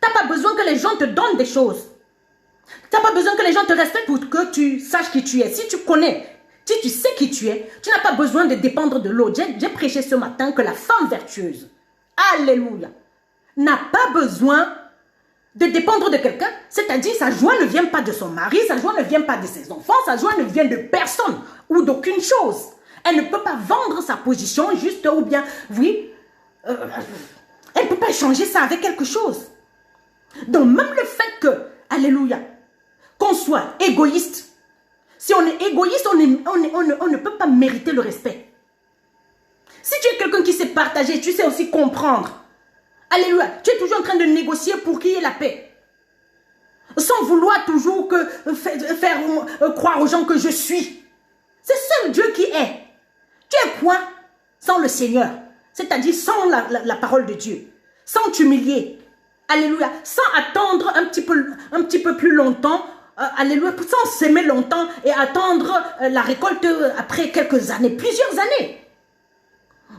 Speaker 1: Tu n'as pas besoin que les gens te donnent des choses. Tu n'as pas besoin que les gens te respectent pour que tu saches qui tu es. Si tu connais, si tu sais qui tu es, tu n'as pas besoin de dépendre de l'autre. J'ai prêché ce matin que la femme vertueuse, alléluia, n'a pas besoin de dépendre de quelqu'un. C'est-à-dire, sa joie ne vient pas de son mari, sa joie ne vient pas de ses enfants, sa joie ne vient de personne ou d'aucune chose. Elle ne peut pas vendre sa position juste ou bien, oui, elle ne peut pas échanger ça avec quelque chose. Donc, même le fait que, alléluia, qu'on soit égoïste, si on est égoïste, on ne peut pas mériter le respect. Si tu es quelqu'un qui sait partager, tu sais aussi comprendre. Alléluia, tu es toujours en train de négocier pour qu'il y ait la paix. Sans vouloir toujours faire croire aux gens que je suis. C'est seul Dieu qui est. Tu es quoi sans le Seigneur? C'est-à-dire sans la parole de Dieu. Sans t'humilier. Alléluia. Sans attendre un petit peu plus longtemps. Alléluia. Sans s'aimer longtemps et attendre la récolte après quelques années. Plusieurs années.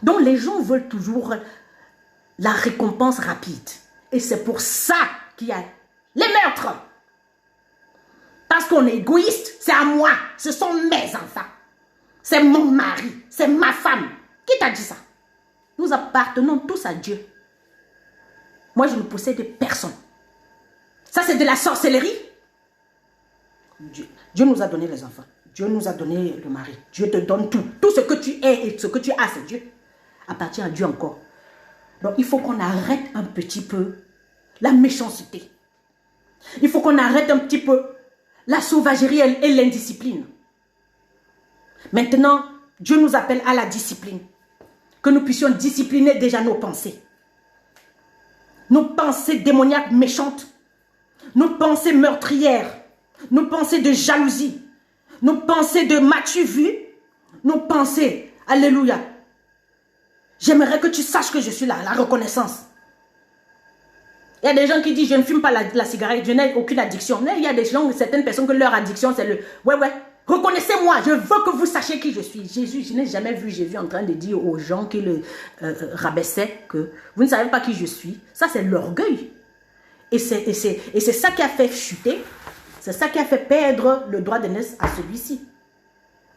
Speaker 1: Donc les gens veulent toujours la récompense rapide. Et c'est pour ça qu'il y a les meurtres. Parce qu'on est égoïste. C'est à moi. Ce sont mes enfants. C'est mon mari. C'est ma femme. Qui t'a dit ça? Nous appartenons tous à Dieu. Moi, je ne possède personne. Ça, c'est de la sorcellerie. Dieu nous a donné les enfants. Dieu nous a donné le mari. Dieu te donne tout. Tout ce que tu es et ce que tu as, c'est Dieu. Appartient à Dieu encore. Donc, il faut qu'on arrête un petit peu la méchanceté. Il faut qu'on arrête un petit peu la sauvagerie et l'indiscipline. Maintenant, Dieu nous appelle à la discipline. Que nous puissions discipliner déjà nos pensées. Nos pensées démoniaques méchantes. Nos pensées meurtrières. Nos pensées de jalousie. Nos pensées de m'as-tu vu? Nos pensées, alléluia. J'aimerais que tu saches que je suis là, la reconnaissance. Il y a des gens qui disent, je ne fume pas la cigarette, je n'ai aucune addiction. Mais il y a des gens, certaines personnes que leur addiction, c'est le, ouais, reconnaissez-moi, je veux que vous sachiez qui je suis. Jésus, je n'ai jamais vu Jésus en train de dire aux gens qui le rabaissaient que vous ne savez pas qui je suis. Ça, c'est l'orgueil. Et c'est ça qui a fait chuter, c'est ça qui a fait perdre le droit d'aînesse à celui-ci.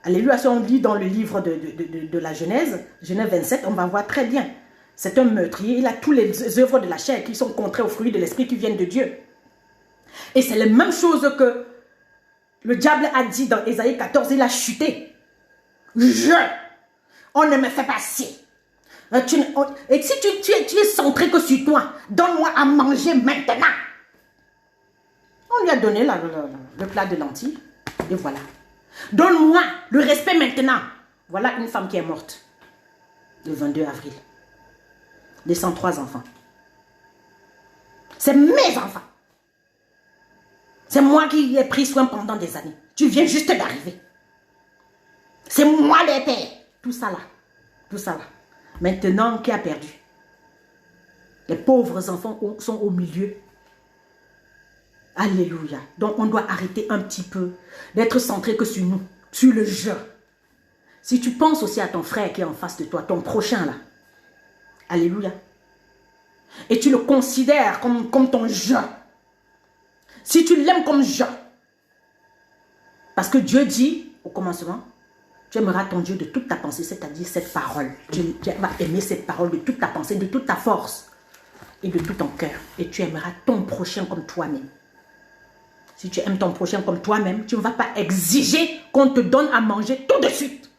Speaker 1: Alléluia, si on lit dans le livre de la Genèse, Genèse 27, on va voir très bien. C'est un meurtrier, il a toutes les œuvres de la chair qui sont contraires aux fruits de l'esprit qui viennent de Dieu. Et c'est la même chose que le diable a dit dans Ésaïe 14, il a chuté. On ne me fait pas ci. Et si tu es centré que sur toi, donne-moi à manger maintenant. On lui a donné le plat de lentilles, et voilà. Donne-moi le respect maintenant. Voilà une femme qui est morte le 22 avril. Laissant 3 enfants. C'est mes enfants. C'est moi qui ai pris soin pendant des années. Tu viens juste d'arriver. C'est moi le père. Tout ça là. Tout ça là. Maintenant, qui a perdu? Les pauvres enfants sont au milieu. Alléluia. Donc, on doit arrêter un petit peu d'être centré que sur nous, sur le je. Si tu penses aussi à ton frère qui est en face de toi, ton prochain là. Alléluia. Et tu le considères comme ton je. Si tu l'aimes comme je. Parce que Dieu dit au commencement, tu aimeras ton Dieu de toute ta pensée, c'est-à-dire cette parole. Tu vas aimer cette parole de toute ta pensée, de toute ta force et de tout ton cœur. Et tu aimeras ton prochain comme toi-même. Si tu aimes ton prochain comme toi-même, tu ne vas pas exiger qu'on te donne à manger tout de suite.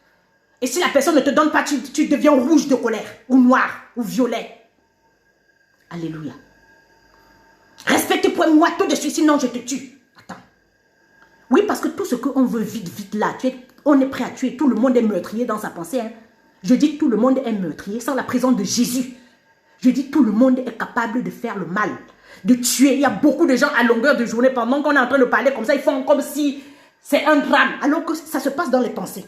Speaker 1: Et si la personne ne te donne pas, tu deviens rouge de colère, ou noir, ou violet. Alléluia. Respecte-moi tout de suite, sinon je te tue. Attends. Oui, parce que tout ce qu'on veut vite là, on est prêt à tuer. Tout le monde est meurtrier dans sa pensée. Hein. Je dis tout le monde est meurtrier sans la présence de Jésus. Je dis tout le monde est capable de faire le mal, de tuer. Il y a beaucoup de gens à longueur de journée, pendant qu'on est en train de parler comme ça, ils font comme si c'est un drame, alors que ça se passe dans les pensées.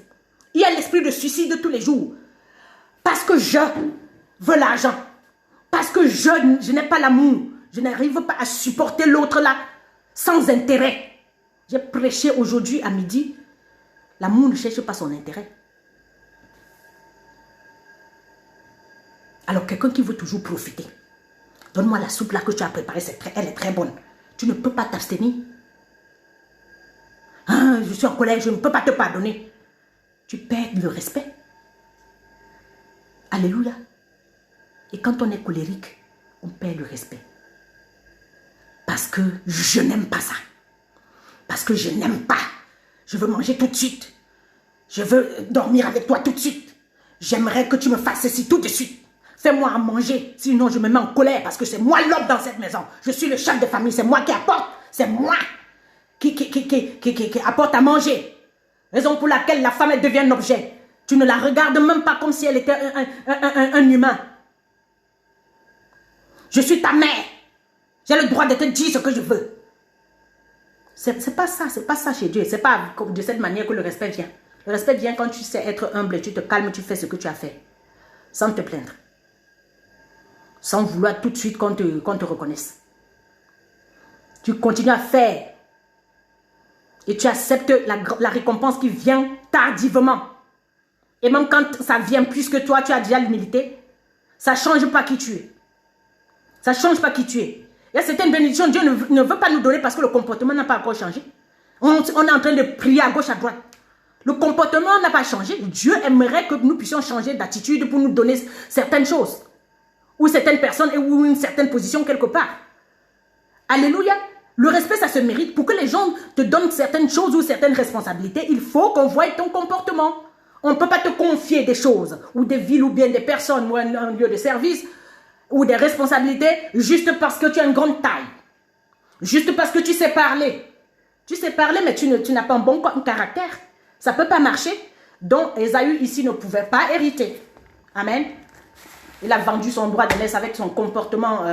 Speaker 1: Il y a l'esprit de suicide tous les jours. Parce que je veux l'argent. Parce que je n'ai pas l'amour. Je n'arrive pas à supporter l'autre là sans intérêt. J'ai prêché aujourd'hui à midi. L'amour ne cherche pas son intérêt. Alors quelqu'un qui veut toujours profiter. Donne-moi la soupe là que tu as préparée, elle est très bonne. Tu ne peux pas t'abstenir. Ah, je suis en colère, je ne peux pas te pardonner. Tu perds le respect. Alléluia. Et quand on est colérique, on perd le respect. Parce que je n'aime pas ça. Parce que je n'aime pas. Je veux manger tout de suite. Je veux dormir avec toi tout de suite. J'aimerais que tu me fasses ceci tout de suite. Fais-moi à manger. Sinon, je me mets en colère parce que c'est moi l'homme dans cette maison. Je suis le chef de famille. C'est moi qui apporte. C'est moi qui apporte à manger. Raison pour laquelle la femme elle devient un objet. Tu ne la regardes même pas comme si elle était un humain. Je suis ta mère. J'ai le droit de te dire ce que je veux. C'est pas ça chez Dieu. C'est pas de cette manière que le respect vient. Le respect vient quand tu sais être humble, tu te calmes, tu fais ce que tu as fait. Sans te plaindre. Sans vouloir tout de suite qu'on te reconnaisse. Tu continues à faire. Et tu acceptes la récompense qui vient tardivement. Et même quand ça vient plus que toi, tu as déjà l'humilité. Ça ne change pas qui tu es. Ça ne change pas qui tu es. Il y a certaines bénédictions, Dieu ne veut pas nous donner parce que le comportement n'a pas encore changé. On est en train de prier à gauche, à droite. Le comportement n'a pas changé. Dieu aimerait que nous puissions changer d'attitude pour nous donner certaines choses. Ou certaines personnes, ou une certaine position quelque part. Alléluia. Le respect, ça se mérite. Pour que les gens te donnent certaines choses ou certaines responsabilités, il faut qu'on voie ton comportement. On ne peut pas te confier des choses, ou des villes, ou bien des personnes, ou un lieu de service, ou des responsabilités, juste parce que tu as une grande taille. Juste parce que tu sais parler. Tu sais parler, mais tu n'as pas un bon caractère. Ça ne peut pas marcher. Donc, Ésaü ici ne pouvait pas hériter. Amen. Il a vendu son droit d'aînesse avec son comportement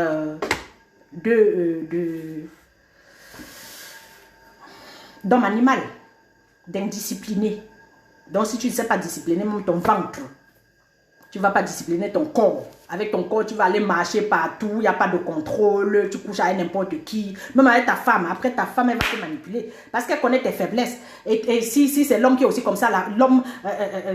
Speaker 1: d'homme animal, d'indiscipliné. Donc, si tu ne sais pas discipliner même ton ventre, tu ne vas pas discipliner ton corps. Avec ton corps, tu vas aller marcher partout, il n'y a pas de contrôle, tu couches avec n'importe qui, même avec ta femme. Après, ta femme, elle va te manipuler parce qu'elle connaît tes faiblesses. Et si c'est l'homme qui est aussi comme ça,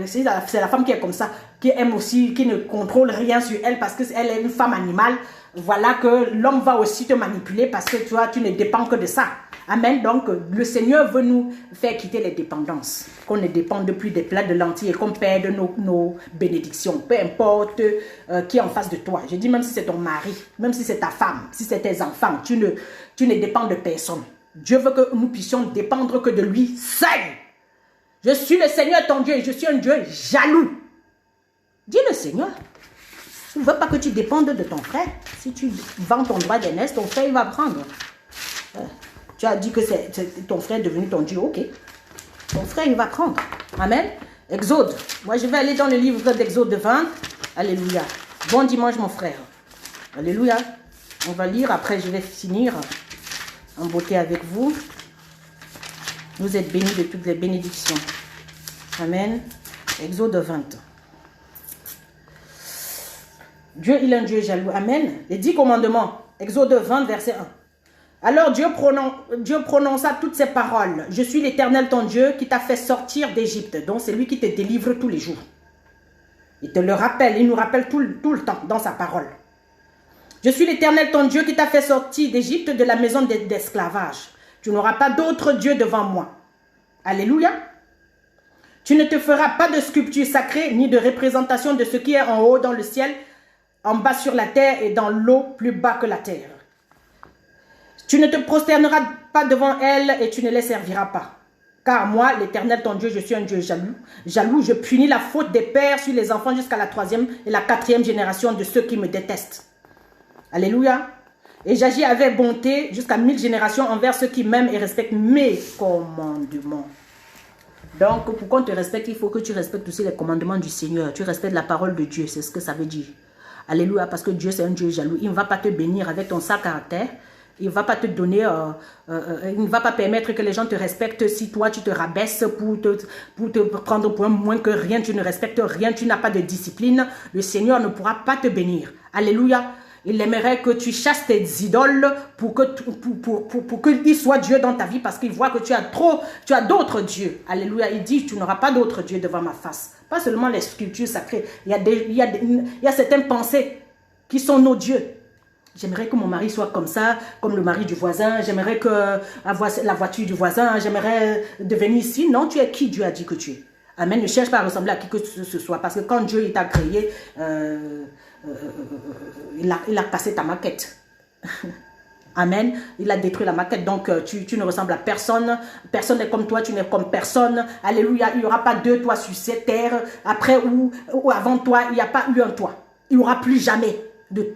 Speaker 1: c'est la femme qui est comme ça, qui aime aussi, qui ne contrôle rien sur elle parce qu'elle est une femme animale, voilà que l'homme va aussi te manipuler parce que tu ne dépends que de ça. Amen. Donc, le Seigneur veut nous faire quitter les dépendances. Qu'on ne dépende plus des plats de lentilles et qu'on perde nos bénédictions. Peu importe qui est en face de toi. Je dis même si c'est ton mari, même si c'est ta femme, si c'est tes enfants, tu ne dépends de personne. Dieu veut que nous puissions dépendre que de lui seul. Je suis le Seigneur ton Dieu et je suis un Dieu jaloux. Dis le Seigneur. Je ne veux pas que tu dépendes de ton frère. Si tu vends ton droit d'aînesse, ton frère il va prendre. Tu as dit que ton frère est devenu ton Dieu, ok. Ton frère, il va prendre. Amen. Exode. Moi, je vais aller dans le livre d'Exode 20. Alléluia. Bon dimanche, mon frère. Alléluia. On va lire, après je vais finir en beauté avec vous. Vous êtes bénis de toutes les bénédictions. Amen. Exode 20. Dieu, il est un Dieu jaloux. Amen. Les 10 commandements. Exode 20, verset 1. Alors Dieu prononça toutes ces paroles. Je suis l'Éternel ton Dieu qui t'a fait sortir d'Égypte. Donc c'est lui qui te délivre tous les jours. Il te le rappelle, il nous rappelle tout le temps dans sa parole. Je suis l'Éternel ton Dieu qui t'a fait sortir d'Égypte de la maison d'esclavage. Tu n'auras pas d'autre Dieu devant moi. Alléluia. Tu ne te feras pas de sculpture sacrée ni de représentation de ce qui est en haut dans le ciel, en bas sur la terre et dans l'eau plus bas que la terre. Tu ne te prosterneras pas devant elles et tu ne les serviras pas. Car moi, l'Éternel ton Dieu, je suis un Dieu jaloux. Jaloux, je punis la faute des pères sur les enfants jusqu'à la 3e et la 4e génération de ceux qui me détestent. Alléluia. Et j'agis avec bonté jusqu'à 1000 générations envers ceux qui m'aiment et respectent mes commandements. Donc, pour qu'on te respecte, il faut que tu respectes aussi les commandements du Seigneur. Tu respectes la parole de Dieu, c'est ce que ça veut dire. Alléluia, parce que Dieu, c'est un Dieu jaloux. Il ne va pas te bénir avec ton sale caractère. Il ne va pas te donner, il ne va pas permettre que les gens te respectent si toi tu te rabaisses pour te prendre pour un moins que rien, tu ne respectes rien, tu n'as pas de discipline. Le Seigneur ne pourra pas te bénir. Alléluia. Il aimerait que tu chasses tes idoles pour qu'il soit Dieu dans ta vie parce qu'il voit que tu as d'autres dieux. Alléluia. Il dit, tu n'auras pas d'autres dieux devant ma face. Pas seulement les sculptures sacrées. Il y a certaines pensées qui sont nos dieux. J'aimerais que mon mari soit comme ça, comme le mari du voisin. J'aimerais avoir la voiture du voisin. J'aimerais devenir ici. Non, tu es qui Dieu a dit que tu es. Amen. Ne cherche pas à ressembler à qui que ce soit. Parce que quand Dieu t'a créé, il a cassé ta maquette. Amen. Il a détruit la maquette. Donc, tu ne ressembles à personne. Personne n'est comme toi. Tu n'es comme personne. Alléluia. Il n'y aura pas deux toits sur cette terre. Après ou avant toi, il n'y a pas eu un toit. Il n'y aura plus jamais de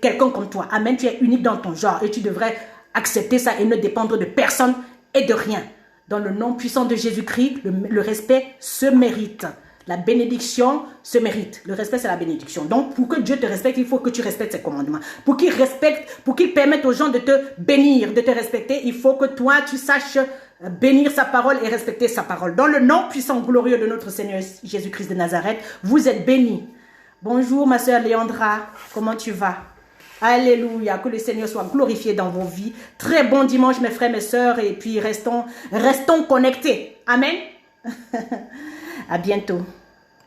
Speaker 1: quelqu'un comme toi. Amen. Tu es unique dans ton genre et tu devrais accepter ça et ne dépendre de personne et de rien. Dans le nom puissant de Jésus-Christ, le respect se mérite. La bénédiction se mérite. Le respect, c'est la bénédiction. Donc, pour que Dieu te respecte, il faut que tu respectes ses commandements. Pour qu'il permette aux gens de te bénir, de te respecter, il faut que toi, tu saches bénir sa parole et respecter sa parole. Dans le nom puissant, glorieux de notre Seigneur Jésus-Christ de Nazareth, vous êtes bénis. Bonjour, ma sœur Léandra. Comment tu vas? Alléluia. Que le Seigneur soit glorifié dans vos vies. Très bon dimanche, mes frères, mes sœurs. Et puis, restons connectés. Amen. À bientôt.